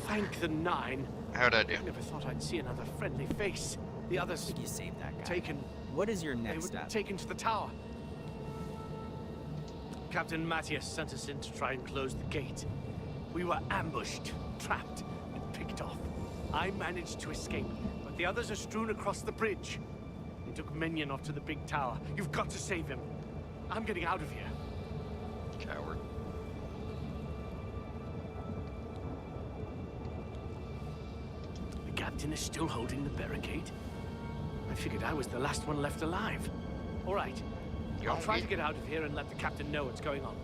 Thank the Nine. How'd I do? I never thought I'd see another friendly face. The I others think you saved that guy. taken. What is your They next were step? taken to the tower. Captain Matthias sent us in to try and close the gate. We were ambushed, trapped, and picked off. I managed to escape, but the others are strewn across the bridge. They took Minion off to the big tower. You've got to save him. I'm getting out of here. Coward. The captain is still holding the barricade. I figured I was the last one left alive. All right. You I'll won't try be. to get out of here and let the captain know what's going on.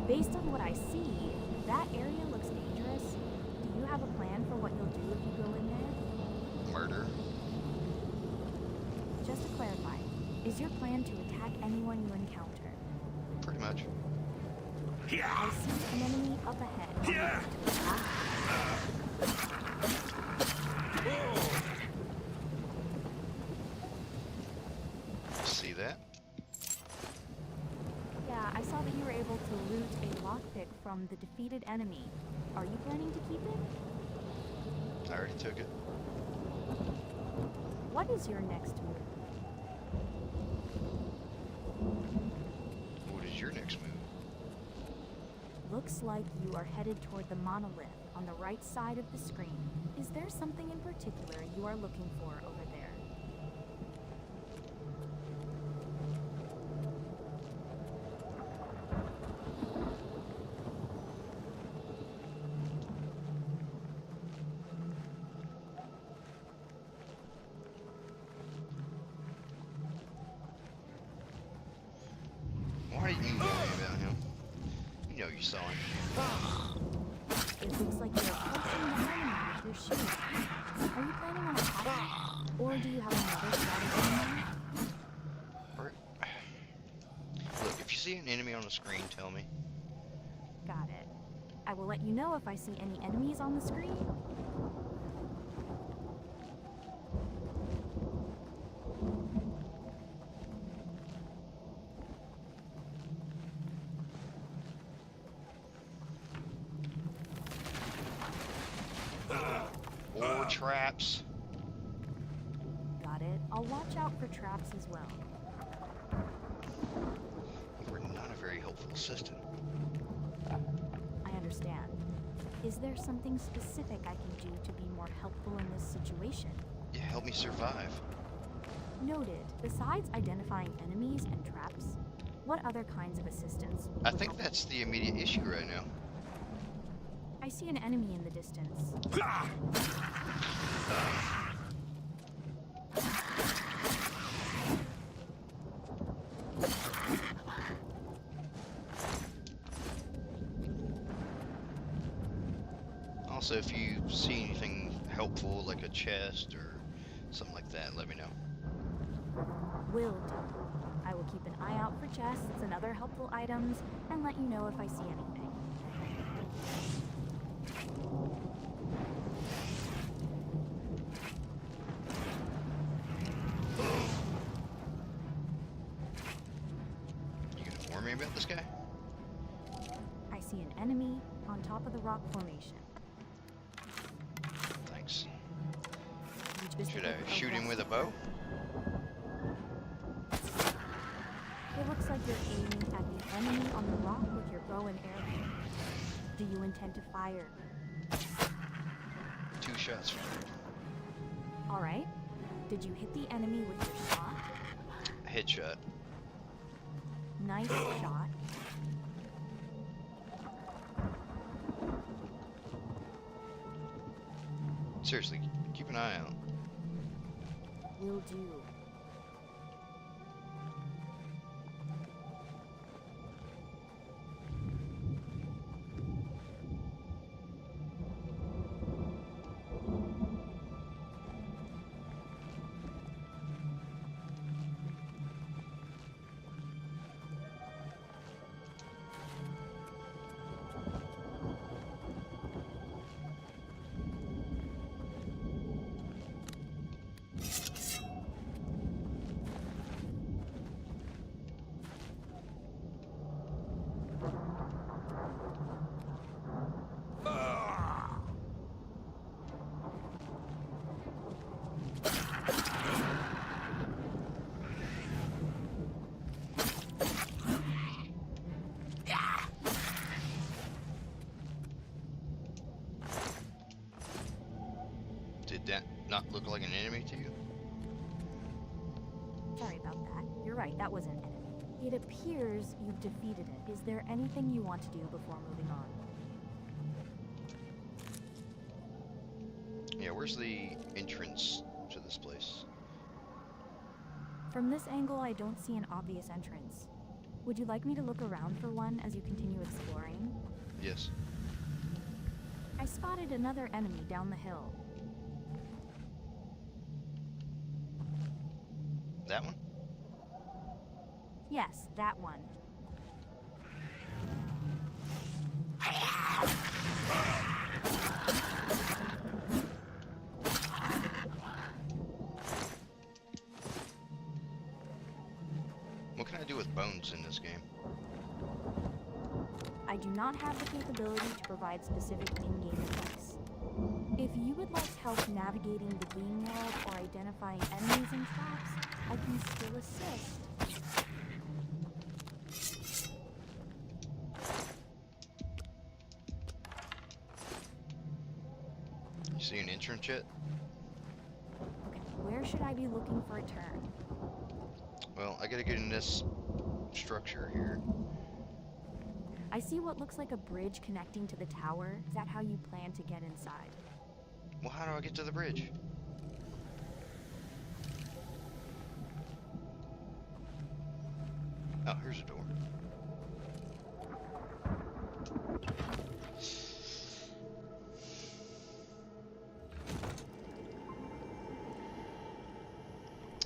Based on what I see, that area looks dangerous. Do you have a plan for what you'll do if you go in there? Murder? Just to clarify, is your plan to attack anyone you encounter? Pretty much. I see an enemy up ahead. See that? Yeah, I saw that you were able to loot a lockpick from the defeated enemy. Are you planning to keep it? I already took it. What is your next move? What is your next move? Looks like you are headed toward the monolith on the right side of the screen. Is there something in particular you are looking for over there? Why didn't you tell me about him? You know you saw him. It looks like you're approaching the enemy with your shield. Are you planning on attacking? Or do you have another strategy in mind? Look, if you see an enemy on the screen, tell me. Got it. I will let you know if I see any enemies on the screen. Or traps. Got it. I'll watch out for traps as well. You were not a very helpful assistant. I understand. Is there something specific I can do to be more helpful in this situation? You helped me survive. Noted. Besides identifying enemies and traps, what other kinds of assistance? I think that's the immediate issue right now. I see an enemy in the distance. Also, if you see anything helpful, like a chest or something like that, let me know. Will do. I will keep an eye out for chests and other helpful items and let you know if I see anything. You gonna warn me about this guy? I see an enemy on top of the rock formation. Thanks. Just Should I shoot him with a bow? It looks like you're aiming at the enemy on the rock with your bow and arrow. Do you intend to fire? 2 shots fired. All right. Did you hit the enemy with your shot? Headshot. Nice shot. Seriously, keep an eye out. Will do. Did that not look like an enemy to you? Sorry about that. You're right, that was an enemy. It appears you've defeated it. Is there anything you want to do before moving on? Yeah, where's the entrance to this place? From this angle, I don't see an obvious entrance. Would you like me to look around for one as you continue exploring? Yes. I spotted another enemy down the hill. That one? Yes, that one. What can I do with bones in this game? I do not have the capability to provide specific in-game advice. If you would like help navigating the game world or identifying enemies and traps, I can still assist. You see an entrance yet? Okay, where should I be looking for a turn? Well, I gotta get in this structure here. I see what looks like a bridge connecting to the tower. Is that how you plan to get inside? Well, how do I get to the bridge? Oh, here's a door.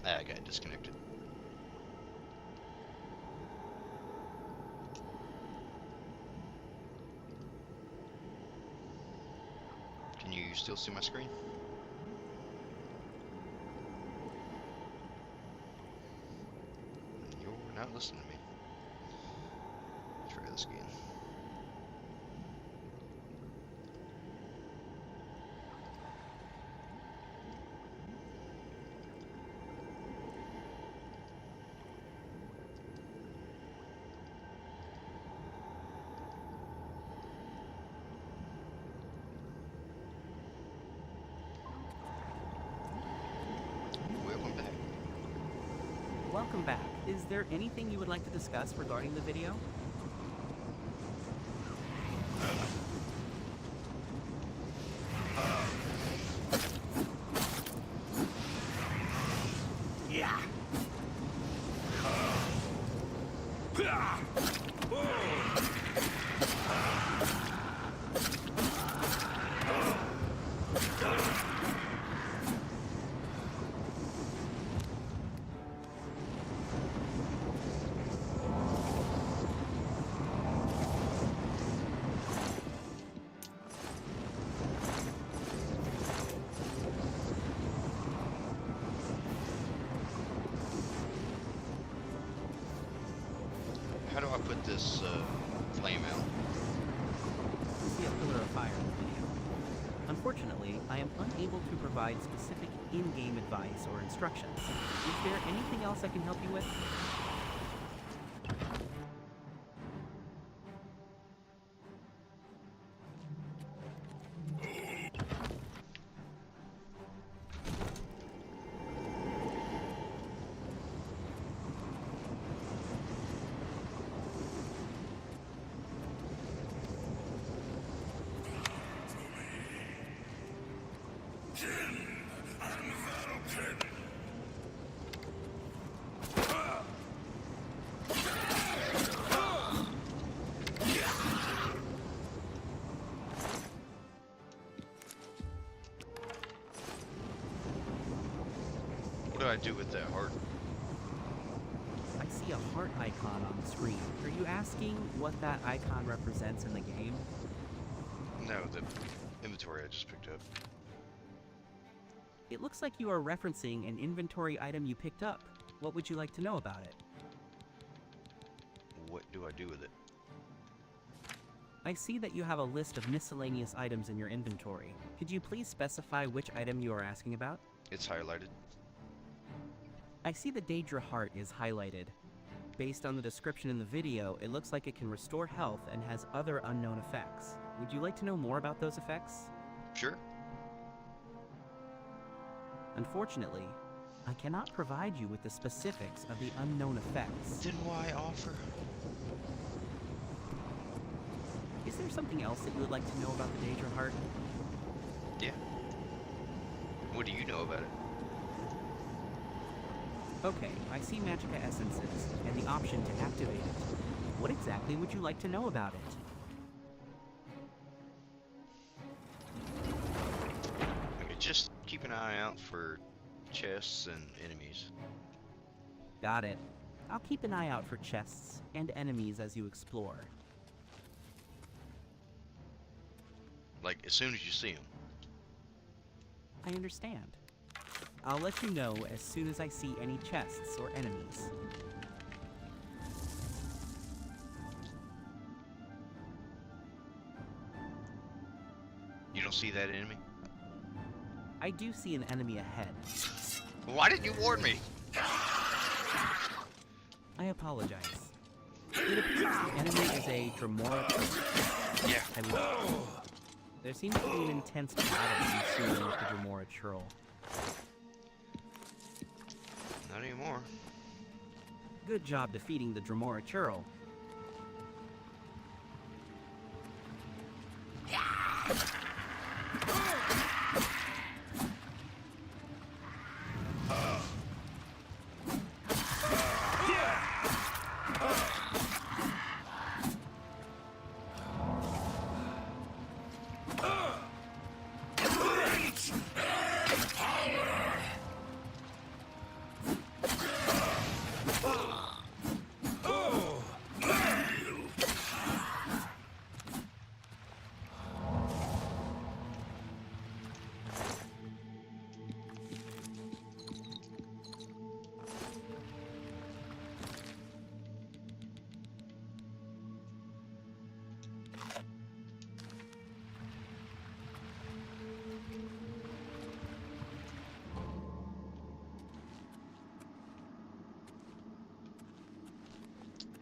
Ah, I got disconnected. Can you still see my screen? You're not listening to me. Try this again. Welcome back. Welcome back. Is there anything you would like to discuss regarding the video? Yeah. How do I put this flame out? You see a pillar of fire in the video. Unfortunately, I am unable to provide specific in-game advice or instructions. Is there anything else I can help you with? What do I do with that heart? I see a heart icon on the screen. Are you asking what that icon represents in the game? No, the inventory I just picked up. It looks like you are referencing an inventory item you picked up. What would you like to know about it? What do I do with it? I see that you have a list of miscellaneous items in your inventory. Could you please specify which item you are asking about? It's highlighted. I see the Daedra heart is highlighted. Based on the description in the video, it looks like it can restore health and has other unknown effects. Would you like to know more about those effects? Sure. Unfortunately, I cannot provide you with the specifics of the unknown effects. Then why offer? Is there something else that you would like to know about the Daedra heart? Yeah. What do you know about it? Okay, I see Magicka essences, and the option to activate it. What exactly would you like to know about it? Okay, just keep an eye out for chests and enemies. Got it. I'll keep an eye out for chests and enemies as you explore. Like, as soon as you see them. I understand. I'll let you know as soon as I see any chests or enemies. You don't see that enemy? I do see an enemy ahead. Why didn't you warn me? I apologize. It appears the enemy is a Dremora troll. Yeah. There seems to be an intense battle ensuing with the Dremora troll. Not anymore. Good job defeating the Dremora churl.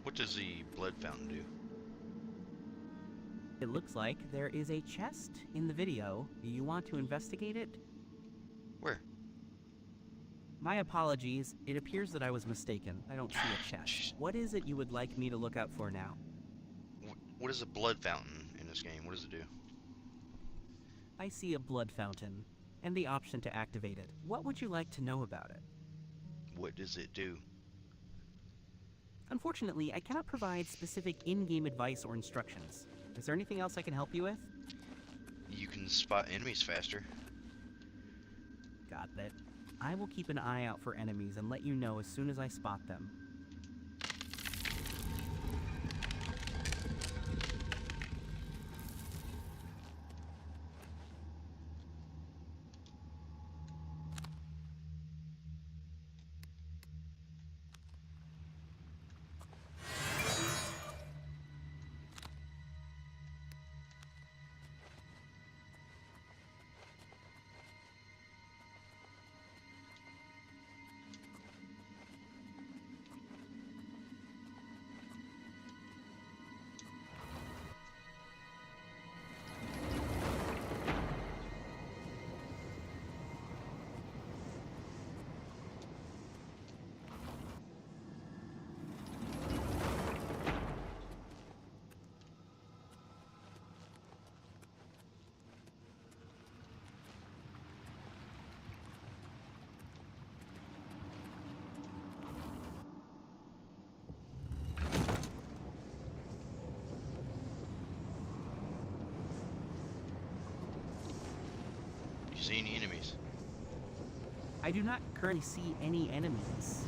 What does the blood fountain do? It looks like there is a chest in the video. Do you want to investigate it? Where? My apologies. It appears that I was mistaken. I don't see a chest. What is it you would like me to look out for now? What is a blood fountain in this game? What does it do? I see a blood fountain and the option to activate it. What would you like to know about it? What does it do? Unfortunately, I cannot provide specific in-game advice or instructions. Is there anything else I can help you with? You can spot enemies faster. Got that. I will keep an eye out for enemies and let you know as soon as I spot them. You see any enemies? I do not currently see any enemies.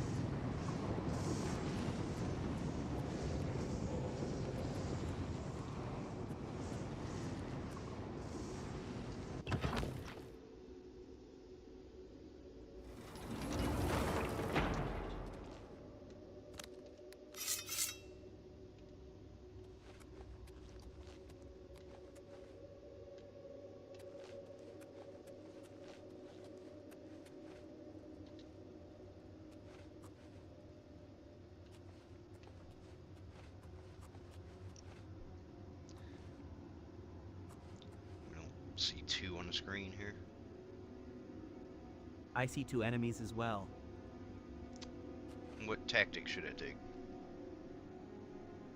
See two on the screen here. I see two enemies as well. What tactics should I take?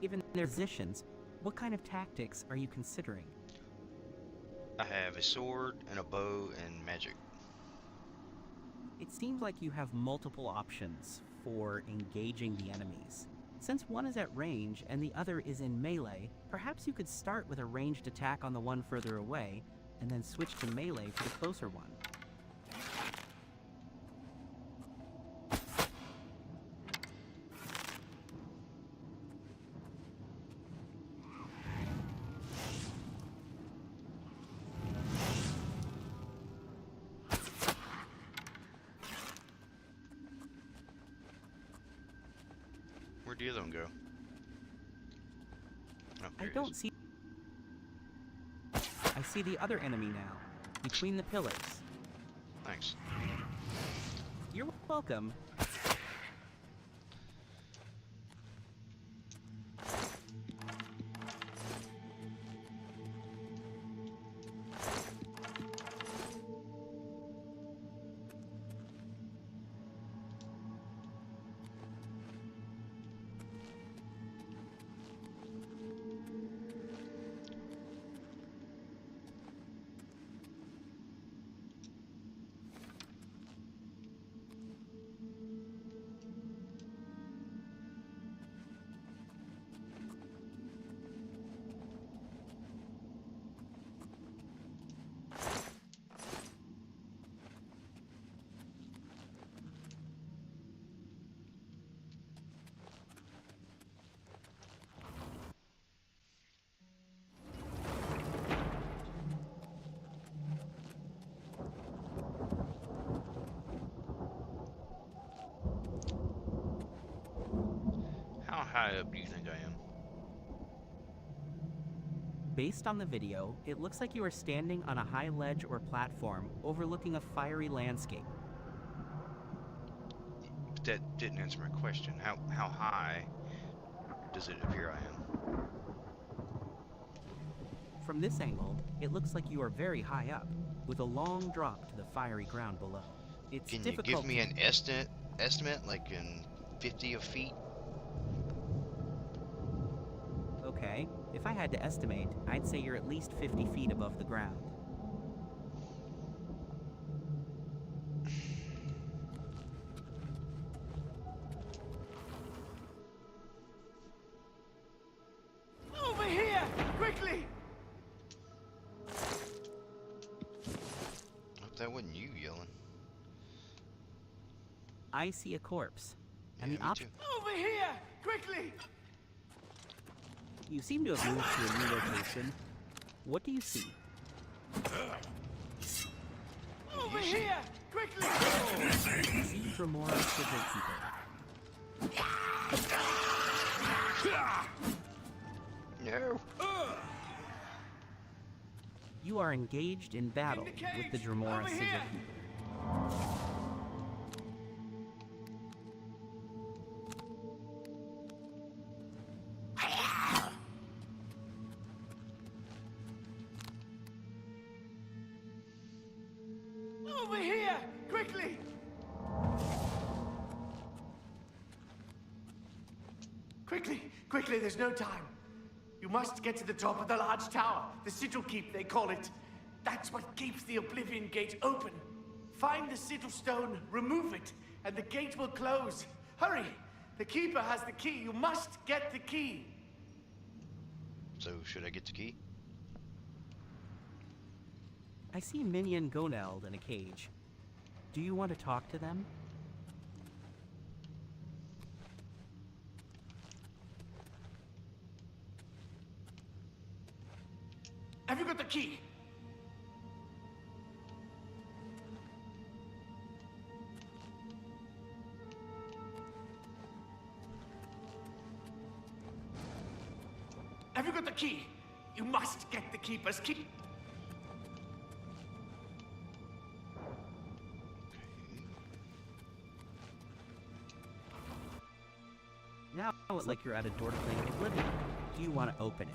Given their positions, what kind of tactics are you considering? I have a sword and a bow and magic. It seems like you have multiple options for engaging the enemies. Since one is at range and the other is in melee, perhaps you could start with a ranged attack on the one further away, and then switch to melee for the closer one. Where'd the other one go? Oh, I here he don't is. see... I see the other enemy now, between the pillars. Thanks. You're welcome. How high up do you think I am? Based on the video, it looks like you are standing on a high ledge or platform overlooking a fiery landscape. But that didn't answer my question. How high does it appear I am? From this angle, it looks like you are very high up, with a long drop to the fiery ground below. It's Can you difficult give me an estimate, like in 50 of feet? Okay, if I had to estimate, I'd say you're at least 50 feet above the ground. Over here! Quickly! Hope that wasn't you yelling. I see a corpse. And Yeah, the me option. too. Over here! Quickly! You seem to have moved to a new location. What do you see? Over here! Quickly! You see Dremora Sigil Keeper. No. You are engaged in battle with the Dremora Sigil Keeper. Over here! Quickly! Quickly, there's no time. You must get to the top of the large tower. The sigil keep, they call it. That's what keeps the Oblivion gate open. Find the sigil stone, remove it, and the gate will close. Hurry! The keeper has the key. You must get the key. So should I get the key? I see Minion Goneld in a cage. Do you want to talk to them? Have you got the key? Have you got the key? You must get the keeper's key. Now it's like you're at a door to playing Oblivion. Do you want to open it?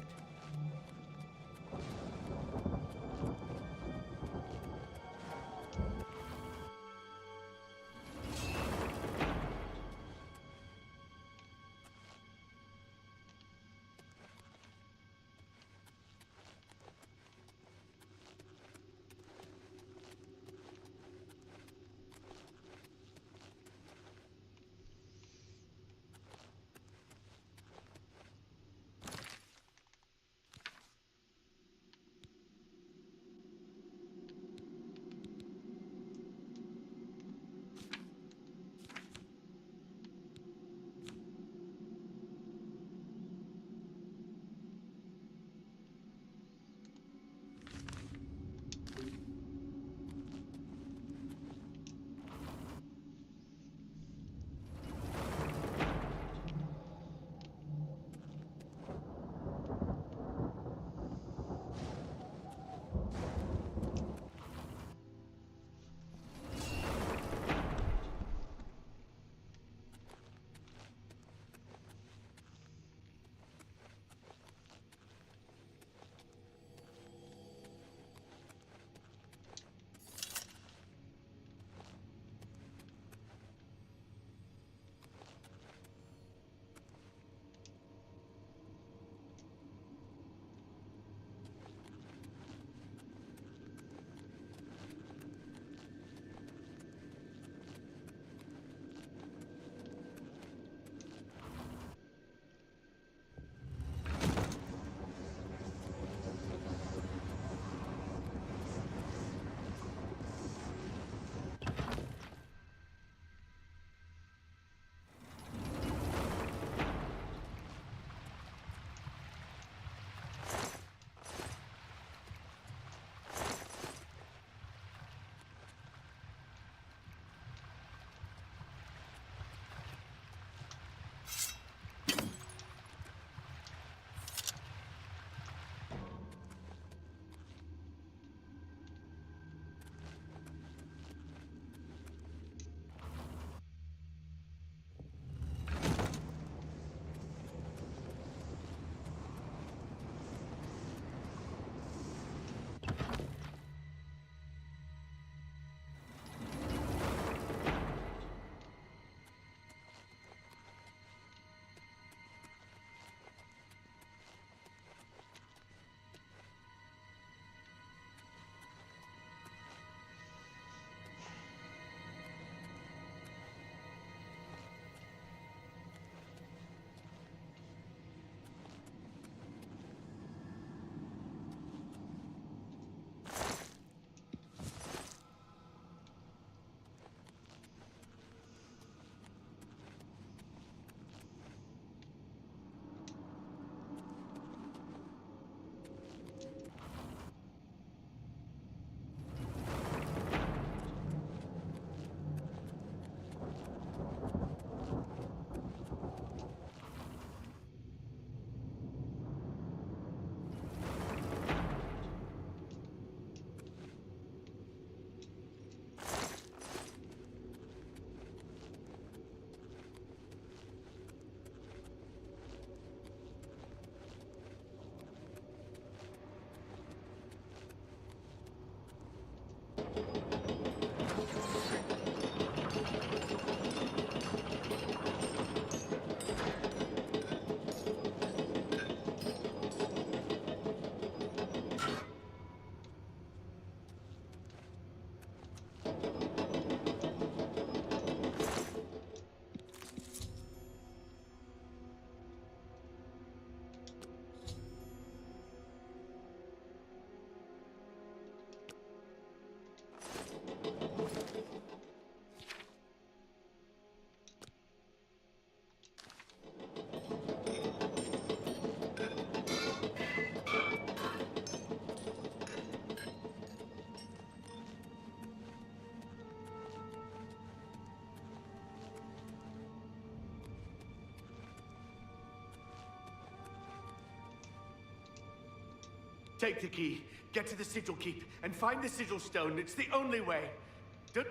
Take the key, get to the Sigil Keep, and find the Sigil Stone. It's the only way. Don't...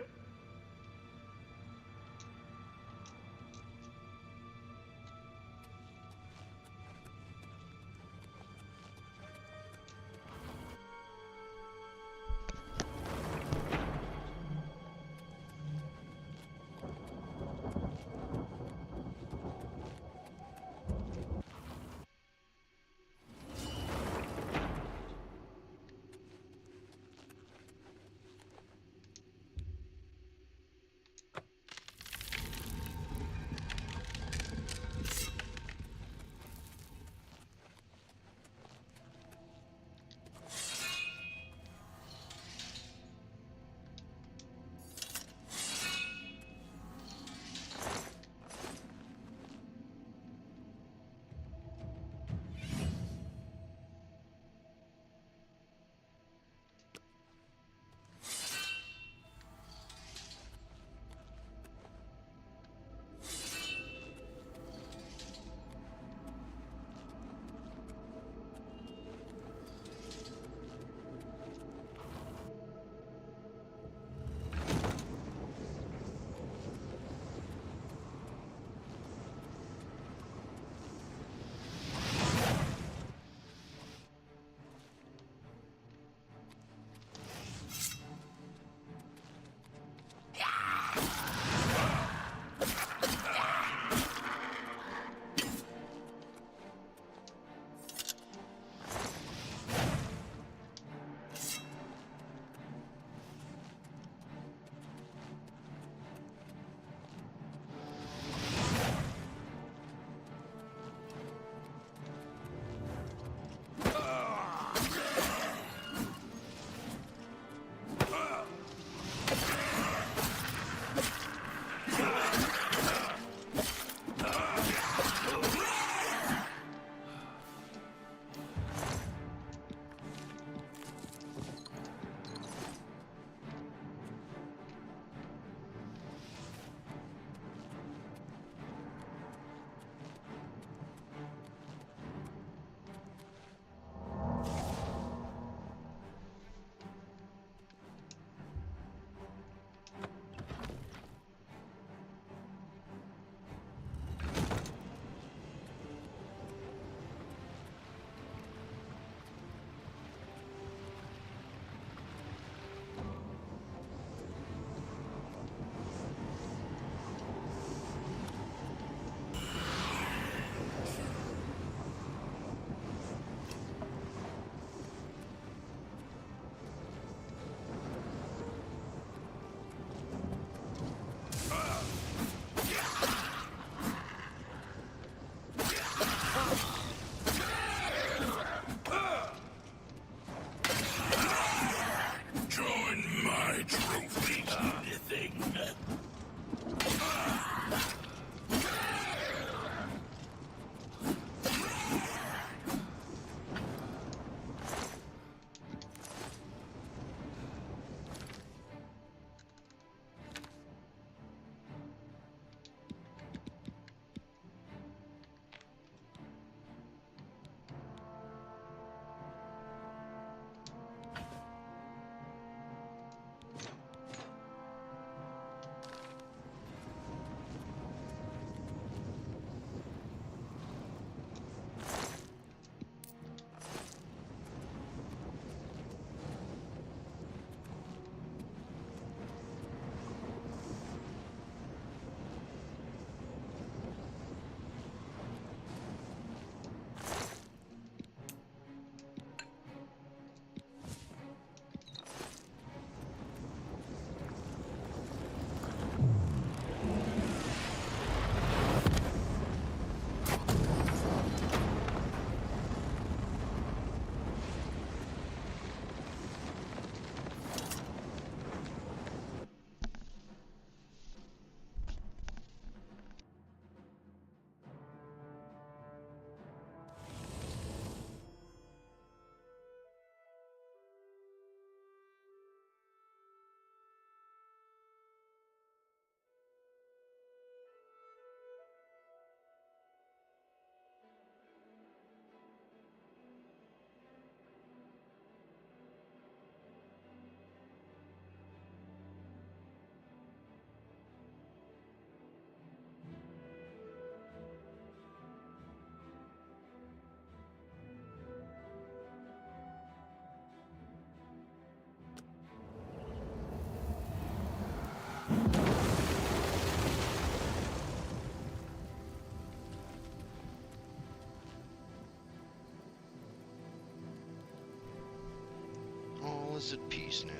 Blessed peace now.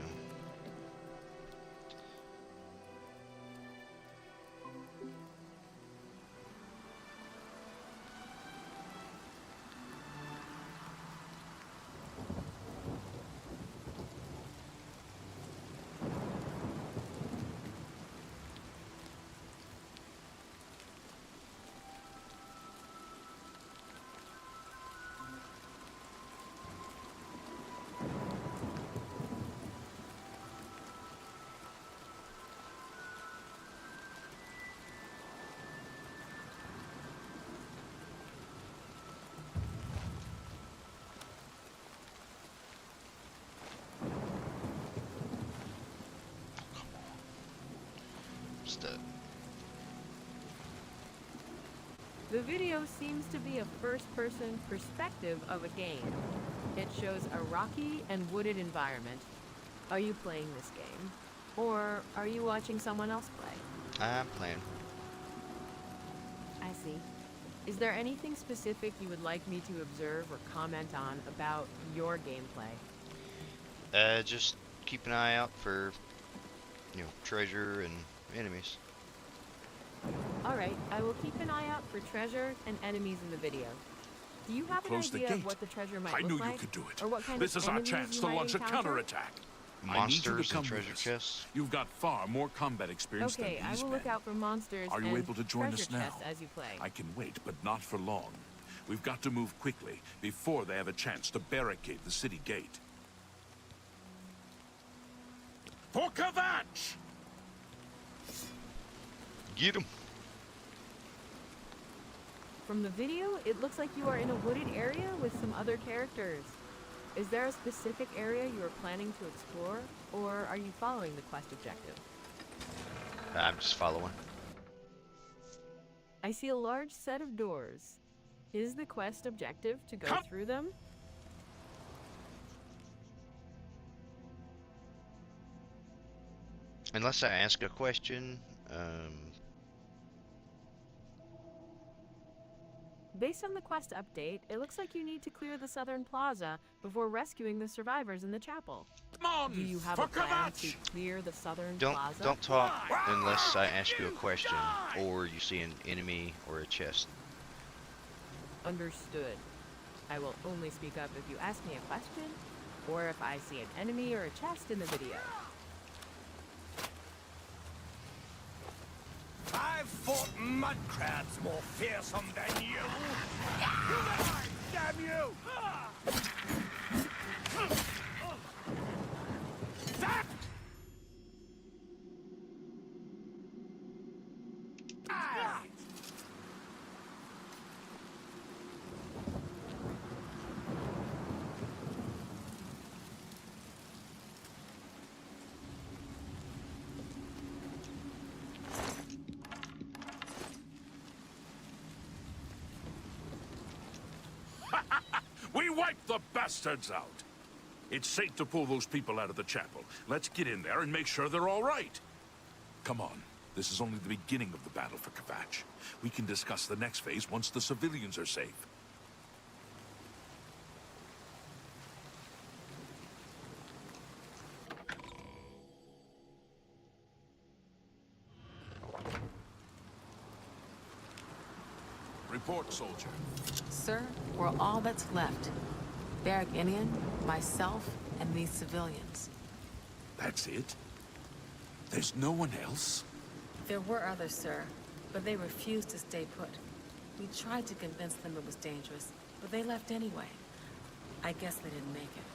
That? The video seems to be a first-person perspective of a game. It shows a rocky and wooded environment. Are you playing this game? Or are you watching someone else play? I'm playing. I see. Is there anything specific you would like me to observe or comment on about your gameplay? Just keep an eye out for, treasure and enemies. Alright, I will keep an eye out for treasure and enemies in the video. Do you have an Close the idea gate. of what the treasure might I look knew like? you could do it. Or what kind This of is our enemies chance you to might launch a encounter? counterattack. I need you Monsters to come and treasure with us. chests. You've got far more combat experience Okay, than I these will men. look out for monsters Are you and able to join treasure us now? chests as you play. I can wait, but not for long. We've got to move quickly before they have a chance to barricade the city gate. For Kvatch! Get him! From the video, it looks like you are in a wooded area with some other characters. Is there a specific area you are planning to explore, or are you following the quest objective? I'm just following. I see a large set of doors. Is the quest objective to go through them? Unless I ask a question, Based on the quest update, it looks like you need to clear the southern plaza before rescuing the survivors in the chapel. Do you have a plan to clear the southern plaza? don't talk unless I ask you a question or you see an enemy or a chest. Understood. I will only speak up if you ask me a question, or if I see an enemy or a chest in the video. I've fought mud crabs more fearsome than you. Damn you! We wiped the bastards out! It's safe to pull those people out of the chapel. Let's get in there and make sure they're all right. Come on. This is only the beginning of the battle for Kvatch. We can discuss the next phase once the civilians are safe. Report, soldier. Sir, we're all that's left. Barrack Inian, myself, and these civilians. That's it? There's no one else? There were others, sir, but they refused to stay put. We tried to convince them it was dangerous, but they left anyway. I guess they didn't make it.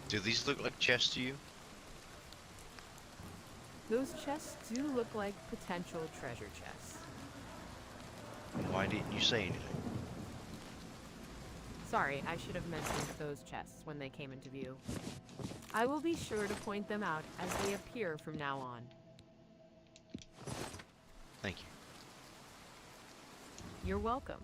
Do these look like chests to you? Those chests do look like potential treasure chests. Why didn't you say anything? Sorry, I should have mentioned those chests when they came into view. I will be sure to point them out as they appear from now on. Thank you. You're welcome.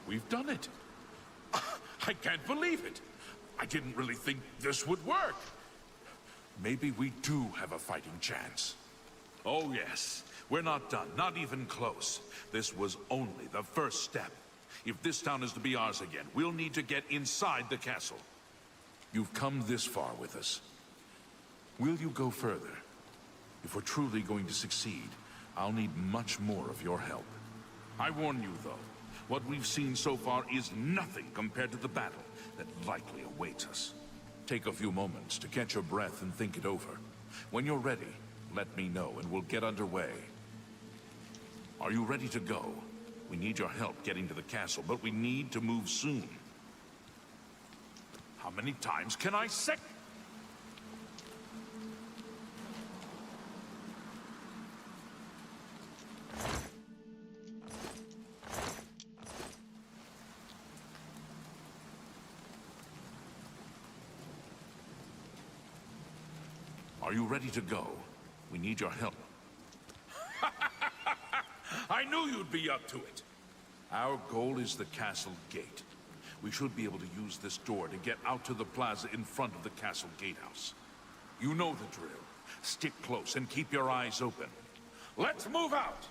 We've done it. I can't believe it. I didn't really think this would work. Maybe we do have a fighting chance. Oh yes, we're not done, not even close. This was only the first step. If this town is to be ours again, we'll need to get inside the castle. You've come this far with us. Will you go further? If we're truly going to succeed, I'll need much more of your help. I warn you, though, what we've seen so far is nothing compared to the battle that likely awaits us. Take a few moments to catch your breath and think it over. When you're ready, let me know and we'll get underway. Are you ready to go? We need your help getting to the castle, but we need to move soon. How many times can I say? Are you ready to go? We need your help. I knew you'd be up to it. Our goal is the castle gate. We should be able to use this door to get out to the plaza in front of the castle gatehouse. You know the drill. Stick close and keep your eyes open. Let's move out!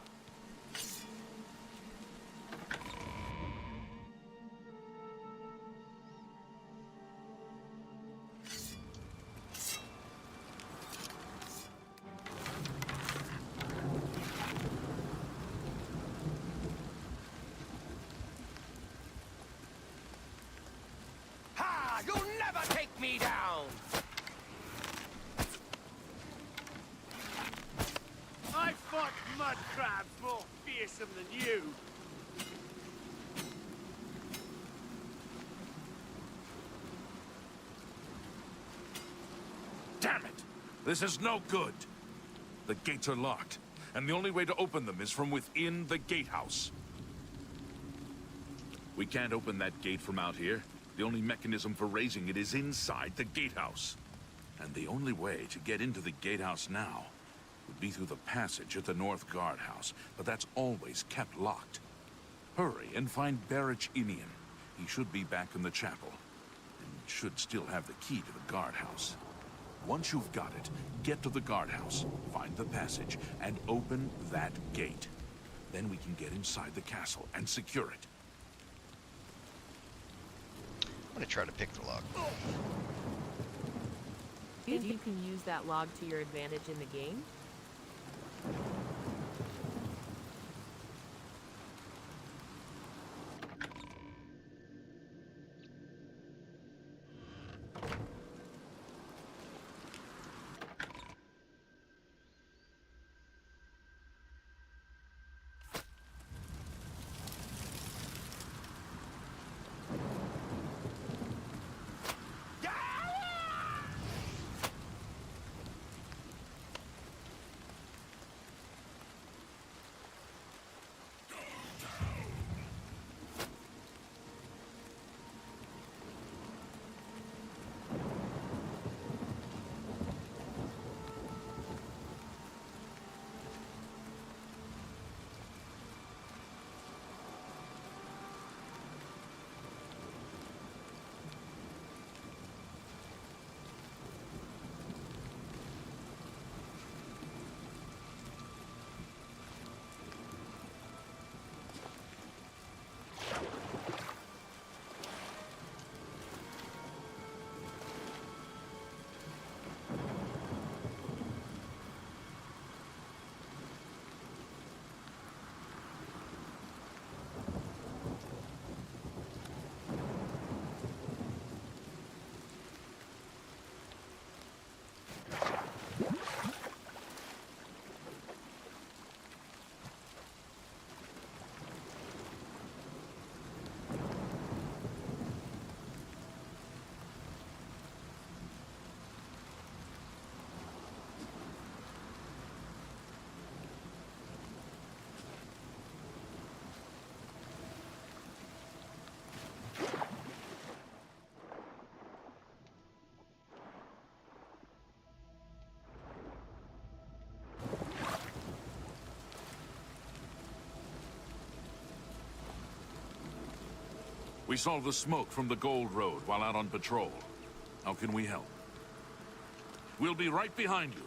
Ha! You'll never take me down! I fought mud crabs more fearsome than you. Damn it! This is no good. The gates are locked, and the only way to open them is from within the gatehouse. We can't open that gate from out here. The only mechanism for raising it is inside the gatehouse. And the only way to get into the gatehouse now would be through the passage at the North Guardhouse, but that's always kept locked. Hurry and find Barrich Inian. He should be back in the chapel, and should still have the key to the guardhouse. Once you've got it, get to the guardhouse, find the passage, and open that gate. Then we can get inside the castle and secure it. I'm gonna try to pick the lock. If you can use that log to your advantage in the game? We saw the smoke from the Gold Road while out on patrol. How can we help? We'll be right behind you.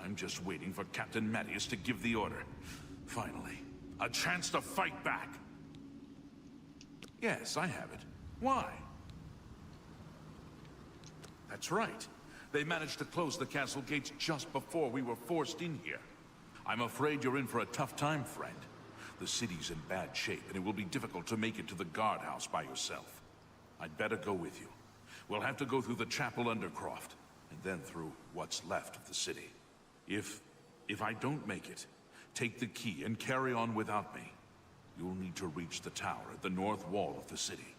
I'm just waiting for Captain Mattias to give the order. Finally, a chance to fight back. Yes, I have it. Why? That's right. They managed to close the castle gates just before we were forced in here. I'm afraid you're in for a tough time, friend. The city's in bad shape, and it will be difficult to make it to the guardhouse by yourself. I'd better go with you. We'll have to go through the chapel undercroft, and then through what's left of the city. If I don't make it, take the key and carry on without me. You'll need to reach the tower at the north wall of the city.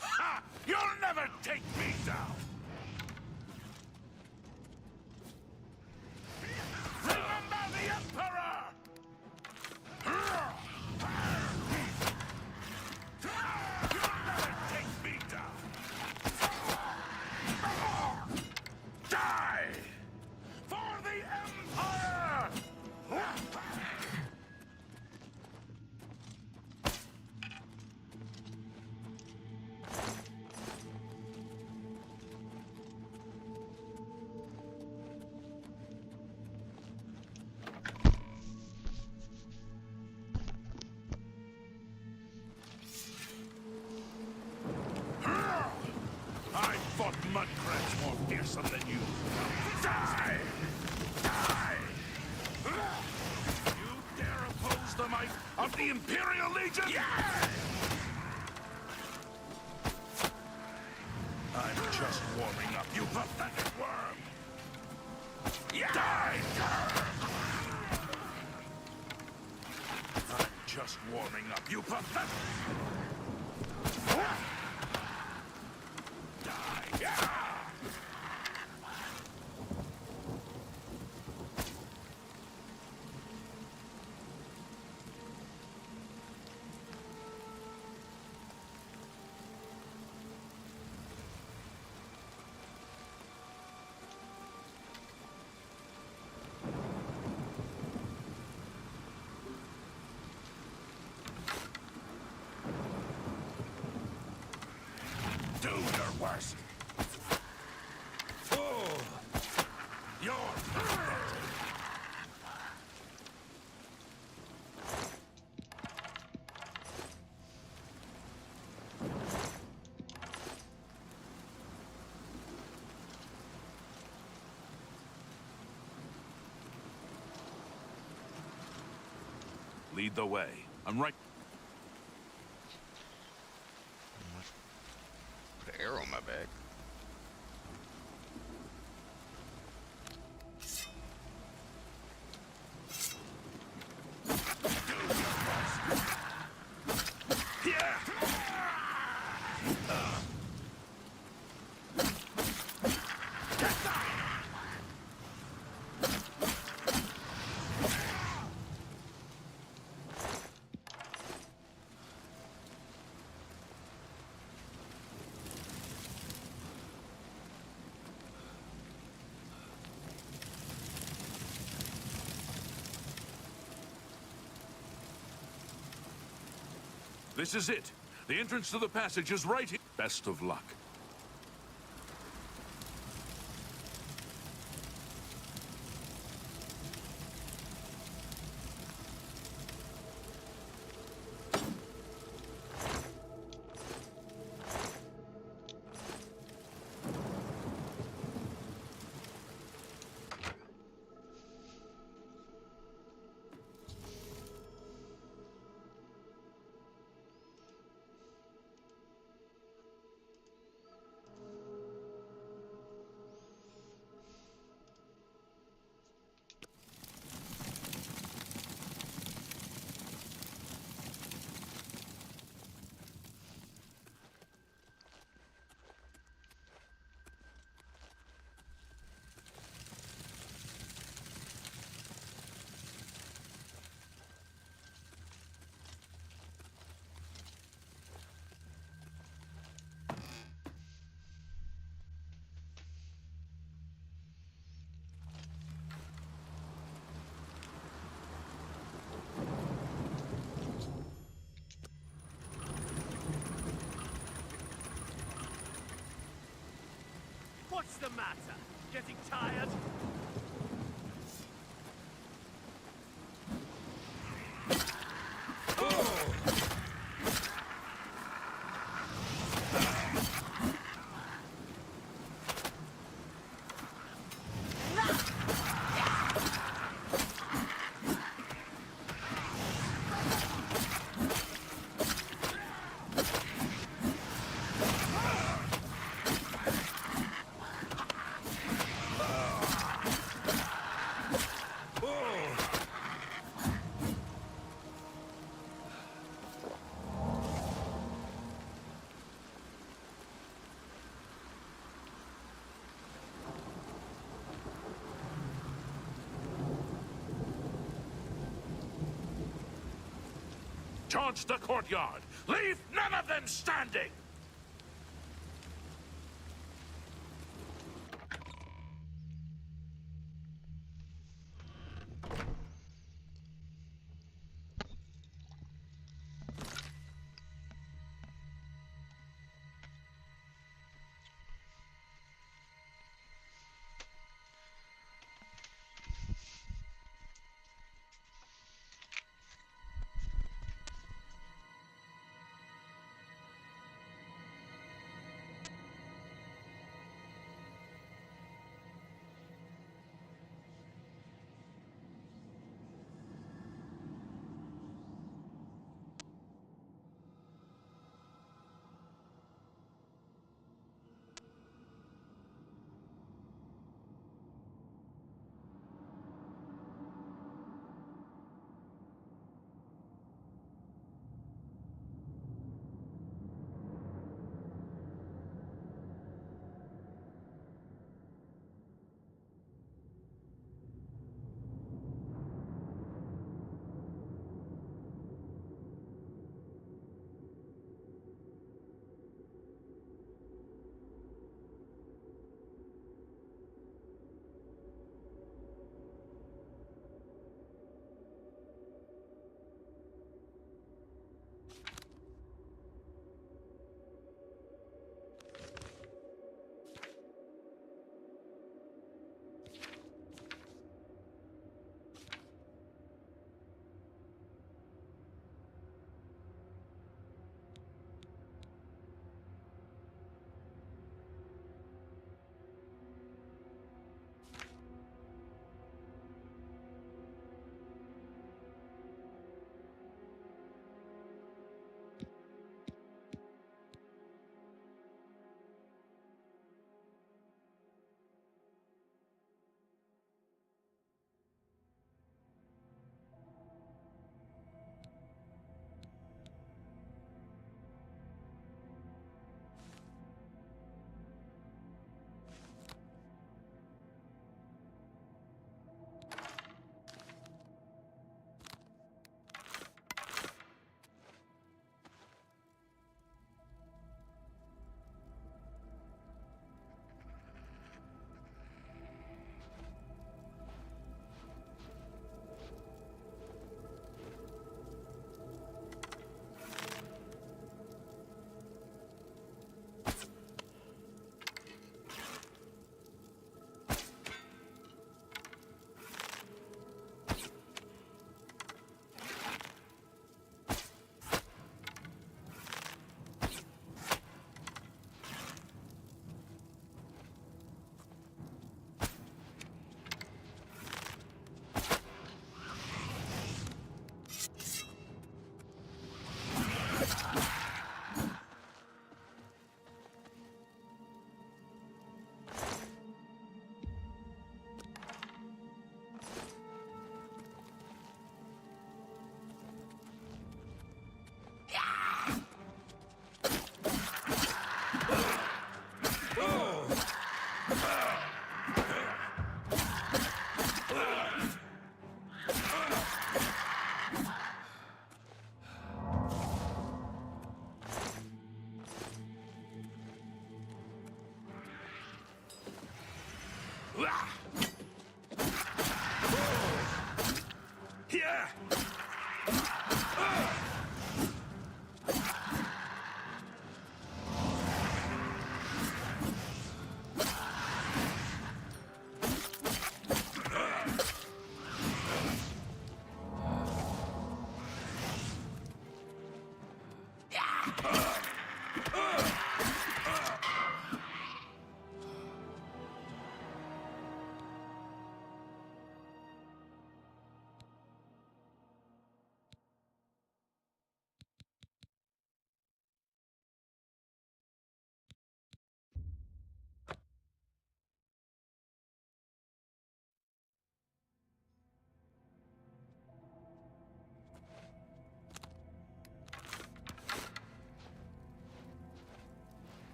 Ha! You'll never take me down! Mudcrab's more fearsome than you. Die! Die! You dare oppose the might of the Imperial Legion? Yeah! I'm just warming up, you pathetic worm! Yeah! Die! I'm just warming up, you pathetic... Do your worst. Oh, you're pathetic. Lead the way. I'm right. Put an arrow in my back. This is it. The entrance to the passage is right here. Best of luck. What's the matter? Getting tired? Charge the courtyard! Leave none of them standing!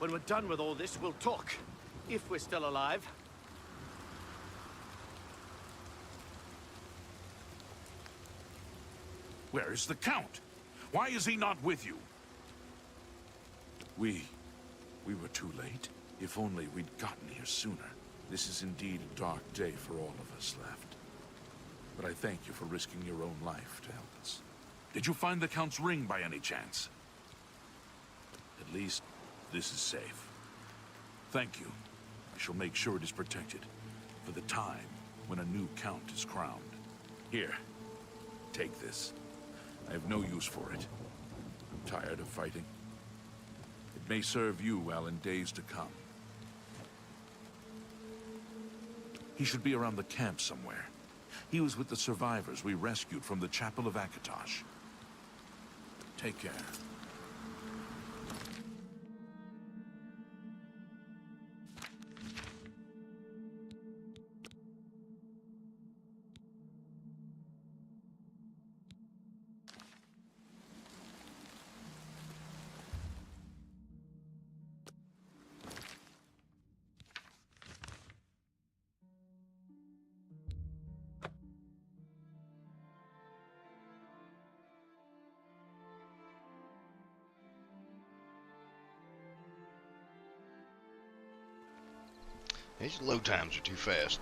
When we're done with all this, we'll talk. If we're still alive. Where is the Count? Why is he not with you? We were too late. If only we'd gotten here sooner. This is indeed a dark day for all of us left. But I thank you for risking your own life to help us. Did you find the Count's ring by any chance? At least, this is safe. Thank you. I shall make sure it is protected for the time when a new Count is crowned. Here, take this. I have no use for it. I'm tired of fighting. It may serve you well in days to come. He should be around the camp somewhere. He was with the survivors we rescued from the Chapel of Akatosh. Take care. These load times are too fast.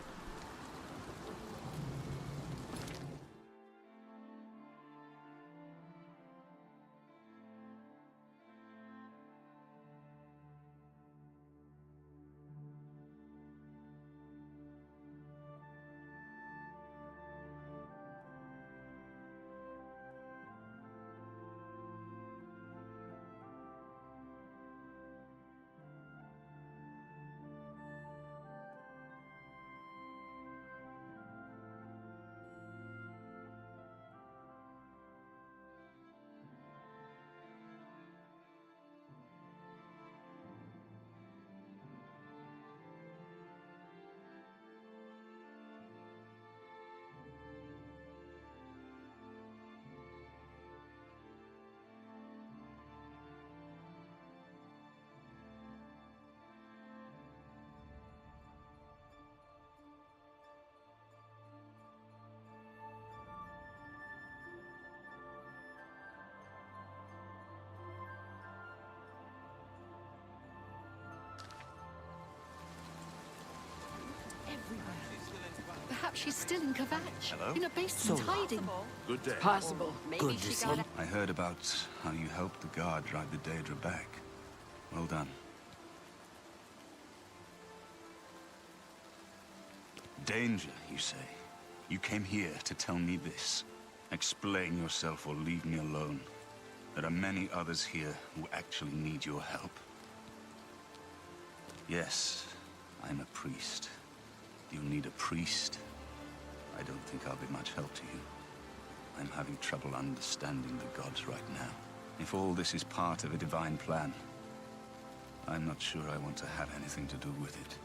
Perhaps she's still in Kvatch. Hello? In a basement hiding. Good day. Possible. Good to see. I heard about how you helped the guard drive the Daedra back. Well done. Danger, you say? You came here to tell me this. Explain yourself or leave me alone. There are many others here who actually need your help. Yes, I'm a priest. You need a priest? I don't think I'll be much help to you. I'm having trouble understanding the gods right now. If all this is part of a divine plan, I'm not sure I want to have anything to do with it.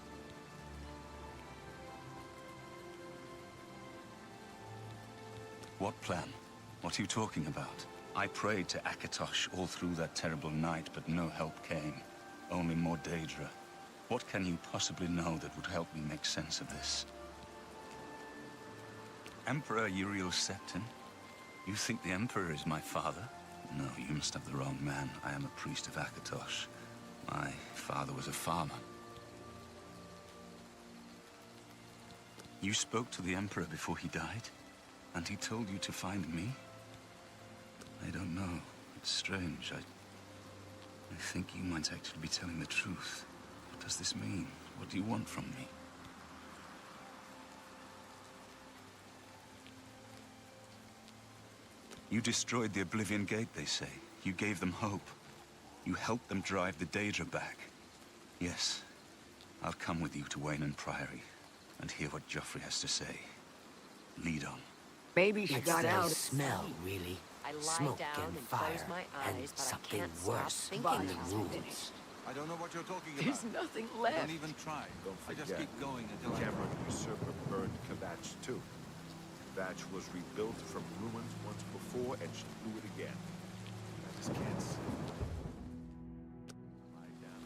What plan? What are you talking about? I prayed to Akatosh all through that terrible night, but no help came. Only more Daedra. What can you possibly know that would help me make sense of this? Emperor Uriel Septon? You think the Emperor is my father? No, you must have the wrong man. I am a priest of Akatosh. My father was a farmer. You spoke to the Emperor before he died? And he told you to find me? I don't know. It's strange. I think you might actually be telling the truth. What does this mean? What do you want from me? You destroyed the Oblivion Gate, they say. You gave them hope. You helped them drive the Daedra back. Yes, I'll come with you to Wayne Priory and hear what Joffrey has to say. Lead on. Maybe she got out. It's the smell, really. I lie Smoke down and and fire, close my eyes, and but I something can't stop worse thinking in the about ruins. I don't know what you're talking about. There's nothing left. Don't even try. I just keep going until I... Cameron usurper burned Kvatch too. Kvatch was rebuilt from ruins once before, and she blew it again. I just can't see. Lie down.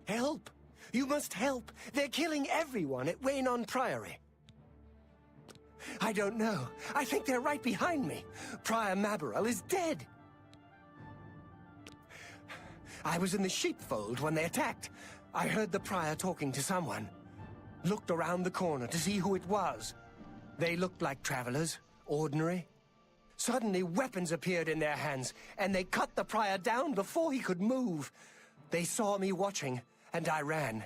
Help! You must help! They're killing everyone at Waynon Priory. I don't know. I think they're right behind me. Prior Maborel is dead. I was in the sheepfold when they attacked. I heard the prior talking to someone. Looked around the corner to see who it was. They looked like travelers, ordinary. Suddenly, weapons appeared in their hands, and they cut the prior down before he could move. They saw me watching, and I ran.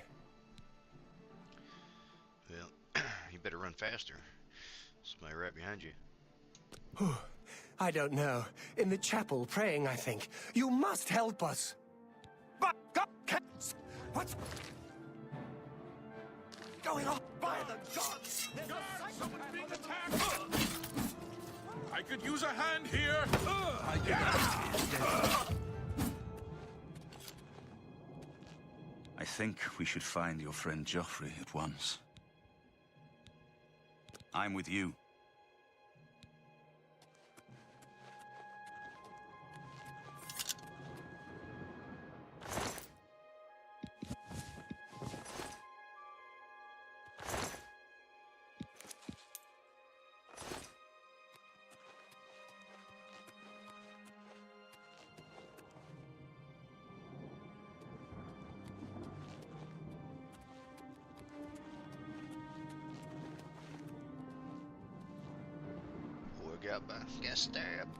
Well, you better run faster. Somebody right behind you. I don't know. In the chapel, praying, I think. You must help us! But what's going on? By the gods! Someone's being attacked! I could use a hand here! I think we should find your friend Joffrey at once. I'm with you. Get stabbed.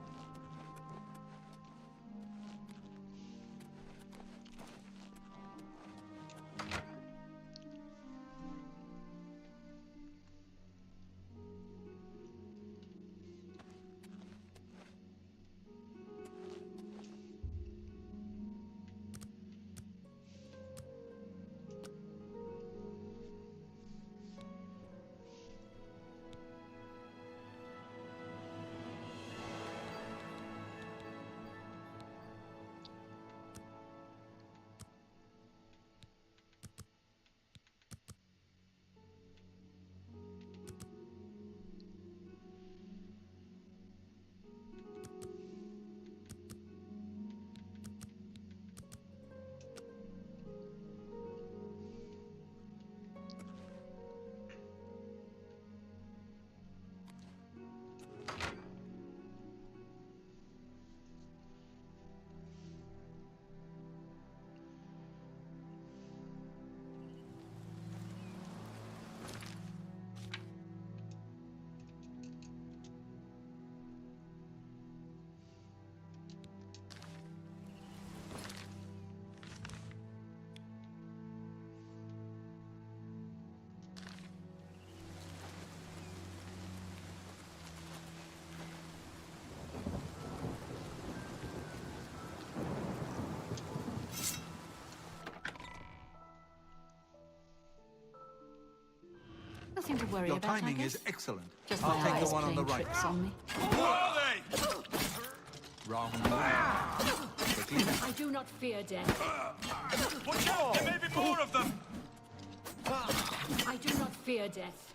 Nothing to worry Your about, I timing guess. is excellent. Just I'll my take eyes the one on the playing right. tricks on me. Who are they? Wrong. I do not fear death. Watch out! There may be more of them! I do not fear death.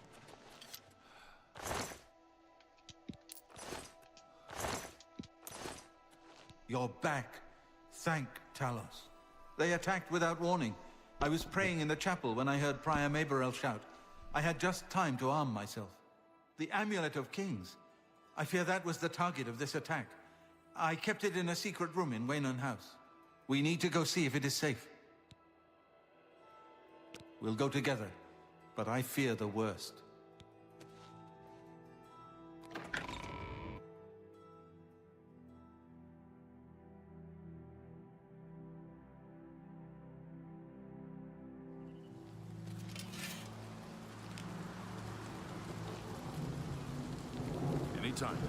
You're back. Thank Talos. They attacked without warning. I was praying in the chapel when I heard Prior Maborel shout. I had just time to arm myself. The Amulet of Kings. I fear that was the target of this attack. I kept it in a secret room in Waynon House. We need to go see if it is safe. We'll go together, but I fear the worst. Anytime now.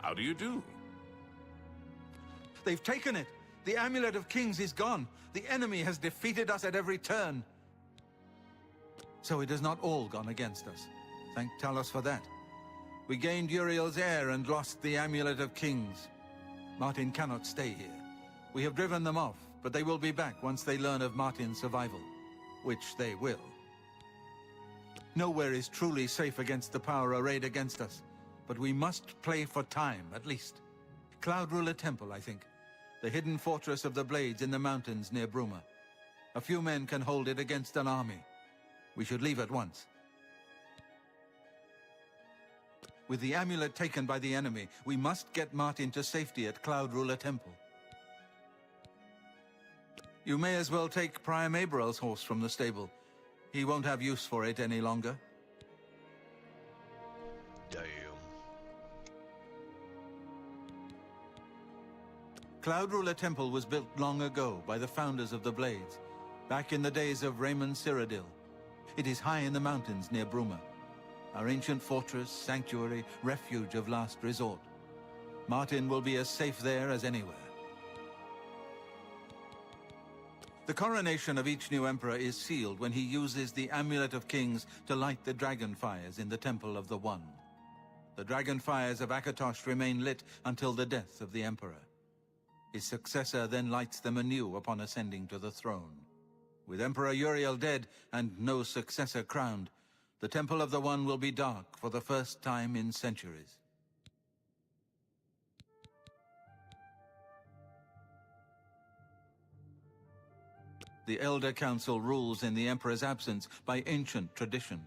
How do you do? They've taken it! The Amulet of Kings is gone! The enemy has defeated us at every turn! So it has not all gone against us. Thank Talos for that. We gained Uriel's heir and lost the Amulet of Kings. Martin cannot stay here. We have driven them off, but they will be back once they learn of Martin's survival. Which they will. Nowhere is truly safe against the power arrayed against us, but we must play for time, at least. Cloud Ruler Temple, I think. The hidden fortress of the Blades in the mountains near Bruma. A few men can hold it against an army. We should leave at once. With the amulet taken by the enemy, we must get Martin to safety at Cloud Ruler Temple. You may as well take Priam Abrel's horse from the stable. He won't have use for it any longer. Damn. Cloud Ruler Temple was built long ago by the founders of the Blades, back in the days of Raymond Cyrodiil. It is high in the mountains near Bruma. Our ancient fortress, sanctuary, refuge of last resort. Martin will be as safe there as anywhere. The coronation of each new emperor is sealed when he uses the Amulet of Kings to light the dragon fires in the Temple of the One. The dragon fires of Akatosh remain lit until the death of the emperor. His successor then lights them anew upon ascending to the throne. With Emperor Uriel dead and no successor crowned, the Temple of the One will be dark for the first time in centuries. The Elder Council rules in the Emperor's absence by ancient tradition.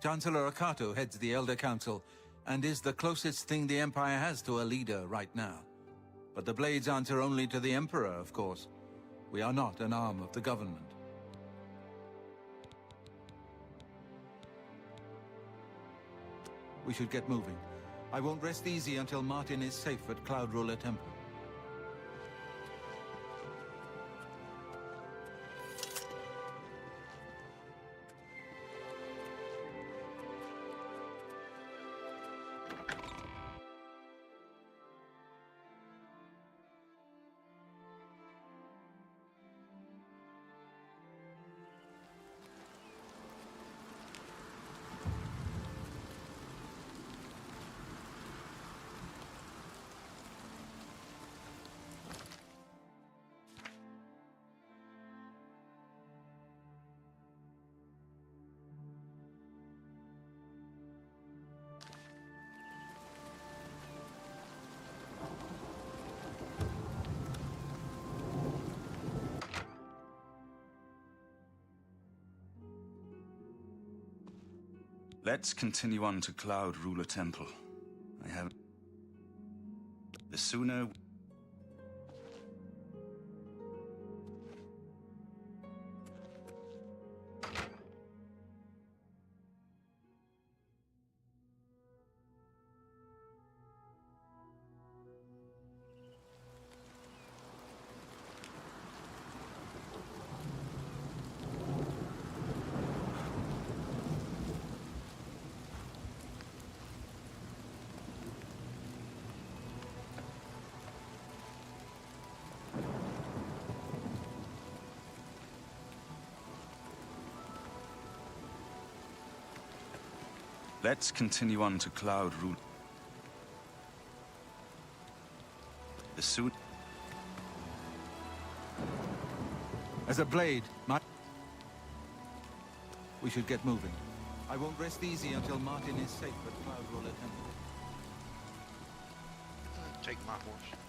Chancellor Akato heads the Elder Council and is the closest thing the Empire has to a leader right now. But the Blades answer only to the Emperor, of course. We are not an arm of the government. We should get moving. I won't rest easy until Martin is safe at Cloud Ruler Temple. Let's continue on to Cloud Ruler Temple. I have... The sooner... Let's continue on to Cloud Ruler. The suit. As a blade, we should get moving. I won't rest easy until Martin is safe at Cloud Ruler Temple. Take my horse.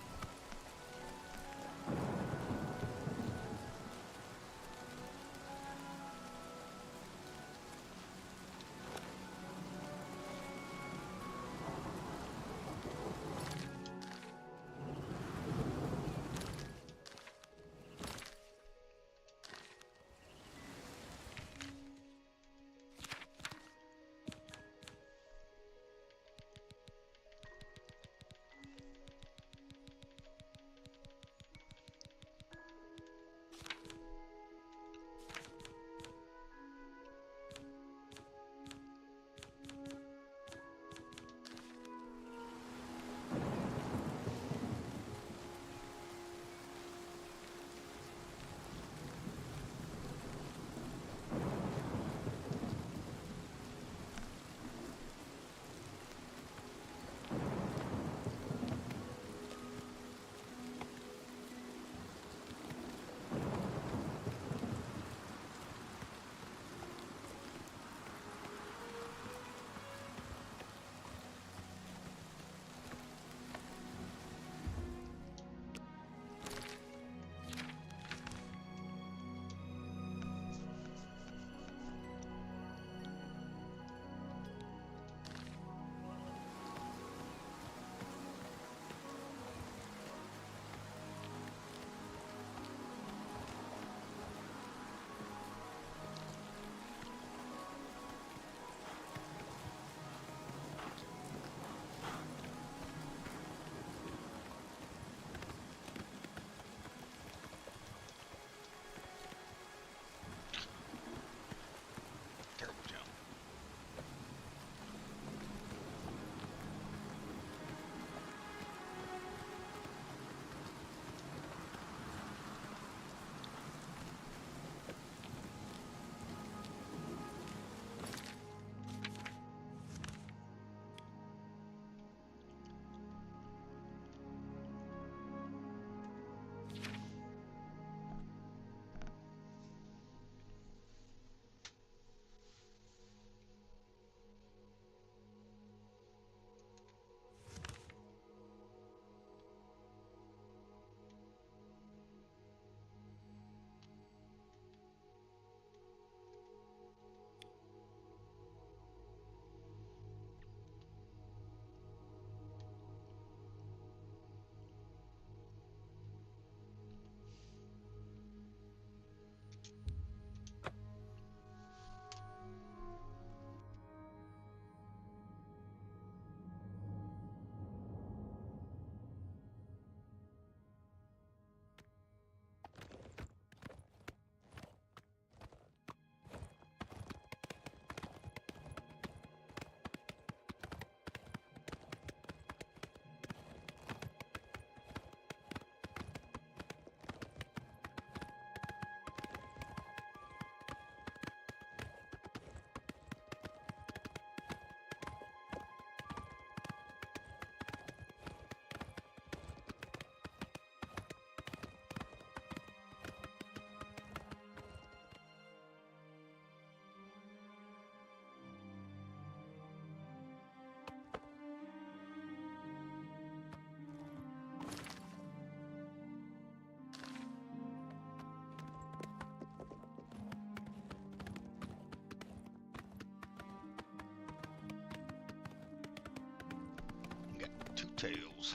Tails.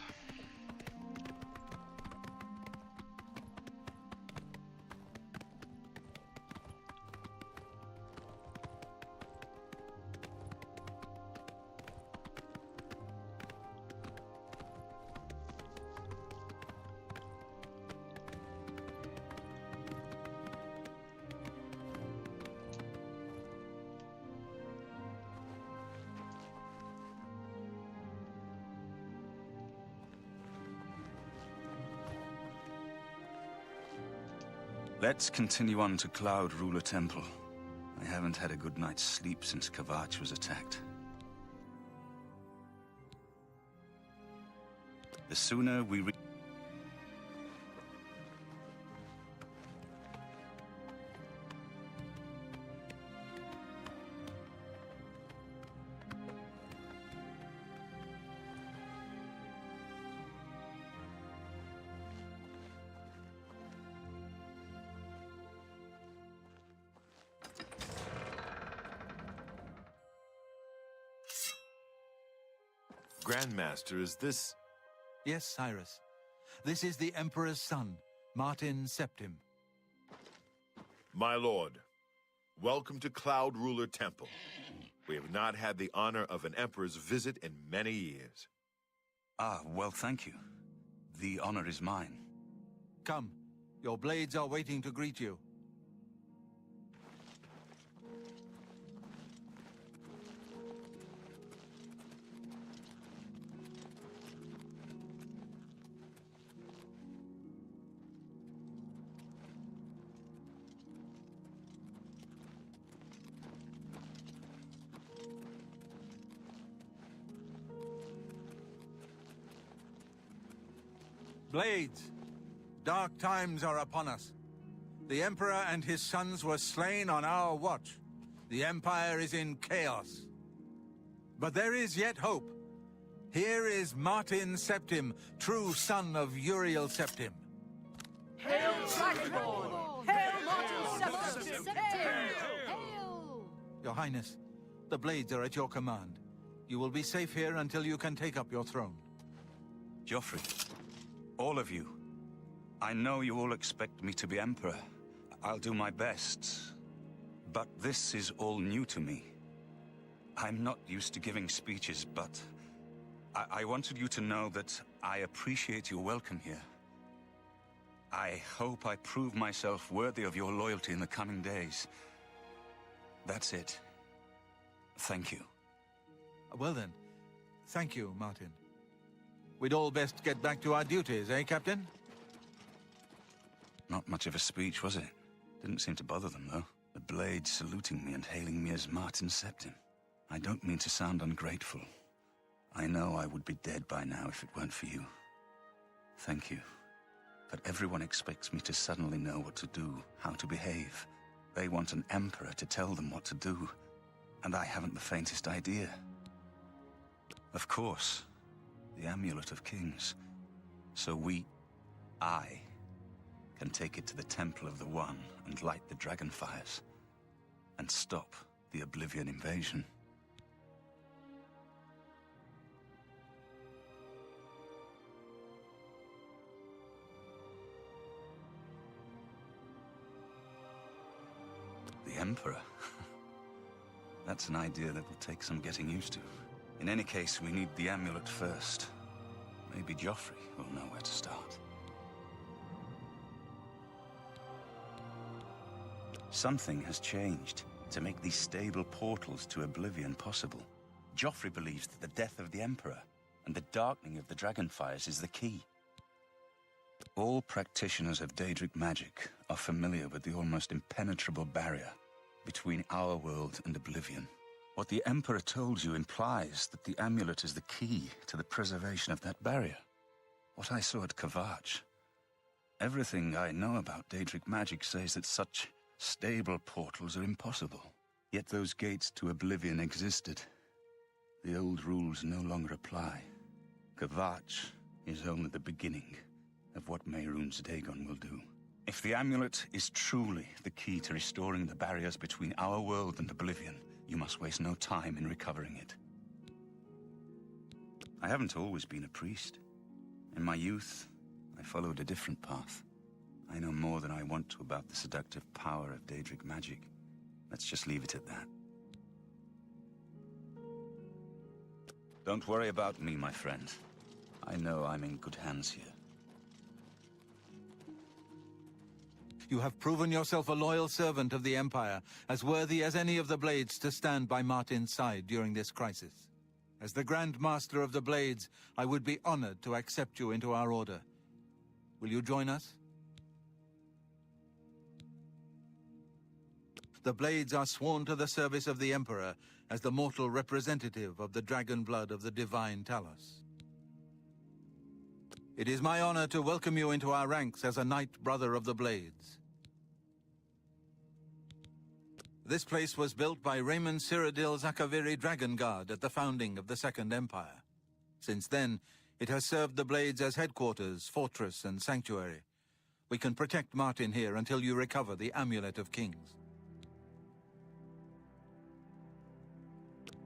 Let's continue on to Cloud Ruler Temple. I haven't had a good night's sleep since Kavach was attacked. The sooner we Grandmaster, is this... Yes, Cyrus. This is the Emperor's son, Martin Septim. My lord, welcome to Cloud Ruler Temple. We have not had the honor of an emperor's visit in many years. Ah, well, thank you. The honor is mine. Come, your blades are waiting to greet you. Blades, dark times are upon us. The Emperor and his sons were slain on our watch. The Empire is in chaos. But there is yet hope. Here is Martin Septim, true son of Uriel Septim. Hail Dragonborn! Hail Martin Septim! Hail! Your Highness, the blades are at your command. You will be safe here until you can take up your throne. Joffrey, all of you. I know you all expect me to be Emperor. I'll do my best. But this is all new to me. I'm not used to giving speeches, but I wanted you to know that I appreciate your welcome here. I hope I prove myself worthy of your loyalty in the coming days. That's it. Thank you. Well then, thank you, Martin. We'd all best get back to our duties, eh, Captain? Not much of a speech, was it? Didn't seem to bother them, though. The blades saluting me and hailing me as Martin Septim. I don't mean to sound ungrateful. I know I would be dead by now if it weren't for you. Thank you. But everyone expects me to suddenly know what to do, how to behave. They want an emperor to tell them what to do, and I haven't the faintest idea. Of course, the Amulet of Kings. So I, can take it to the Temple of the One and light the dragon fires, and stop the Oblivion invasion. The Emperor? That's an idea that will take some getting used to. In any case, we need the amulet first. Maybe Joffrey will know where to start. Something has changed to make these stable portals to Oblivion possible. Joffrey believes that the death of the Emperor and the darkening of the Dragonfires is the key. All practitioners of Daedric magic are familiar with the almost impenetrable barrier between our world and Oblivion. What the Emperor told you implies that the amulet is the key to the preservation of that barrier. What I saw at Kavach. Everything I know about Daedric magic says that such stable portals are impossible. Yet those gates to Oblivion existed. The old rules no longer apply. Kavach is only the beginning of what Mehrunes Dagon will do. If the amulet is truly the key to restoring the barriers between our world and Oblivion, you must waste no time in recovering it. I haven't always been a priest. In my youth, I followed a different path. I know more than I want to about the seductive power of Daedric magic. Let's just leave it at that. Don't worry about me, my friend. I know I'm in good hands here. You have proven yourself a loyal servant of the Empire, as worthy as any of the Blades to stand by Martin's side during this crisis. As the Grand Master of the Blades, I would be honored to accept you into our order. Will you join us? The Blades are sworn to the service of the Emperor as the mortal representative of the dragon blood of the divine Talos. It is my honor to welcome you into our ranks as a Knight Brother of the Blades. This place was built by Raymond Cyrodiil Zakaviri Dragon Guard at the founding of the Second Empire. Since then, it has served the Blades as headquarters, fortress, and sanctuary. We can protect Martin here until you recover the Amulet of Kings.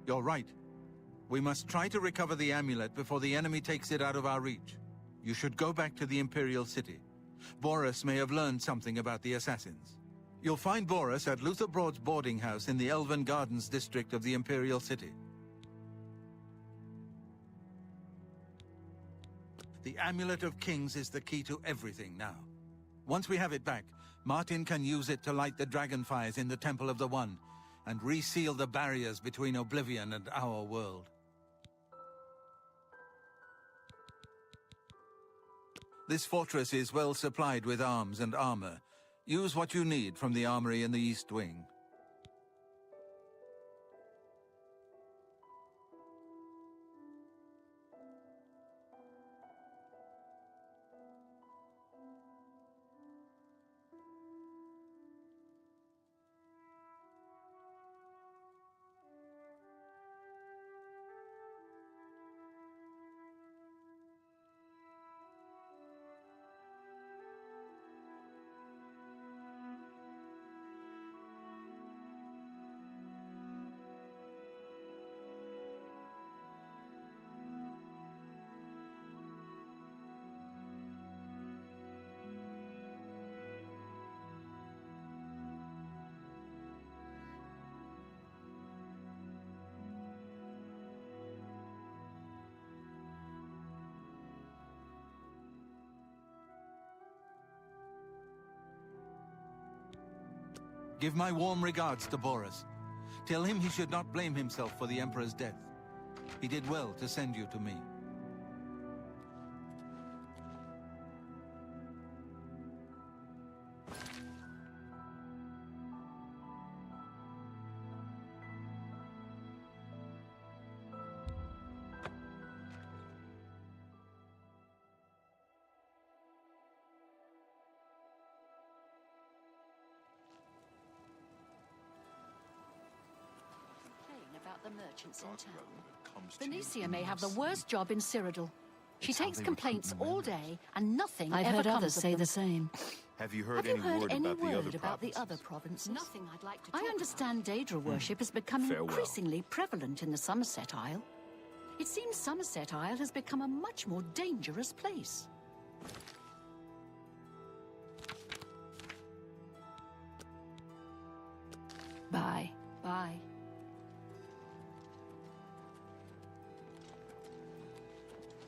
You're right. We must try to recover the amulet before the enemy takes it out of our reach. You should go back to the Imperial City. Boris may have learned something about the assassins. You'll find Boris at Luther Broad's boarding house in the Elven Gardens district of the Imperial City. The Amulet of Kings is the key to everything now. Once we have it back, Martin can use it to light the dragonfires in the Temple of the One, and reseal the barriers between Oblivion and our world. This fortress is well supplied with arms and armor. Use what you need from the armory in the East Wing. Give my warm regards to Boris. Tell him he should not blame himself for the Emperor's death. He did well to send you to me. About the merchants in town. Venetia may have the worst job in Cyrodiil. She takes complaints all day, and nothing ever comes of them. I've heard others say the same. Have you heard any word about the other provinces? Nothing I'd like to talk I understand Daedra worship has become increasingly prevalent in the Somerset Isle. It seems Somerset Isle has become a much more dangerous place.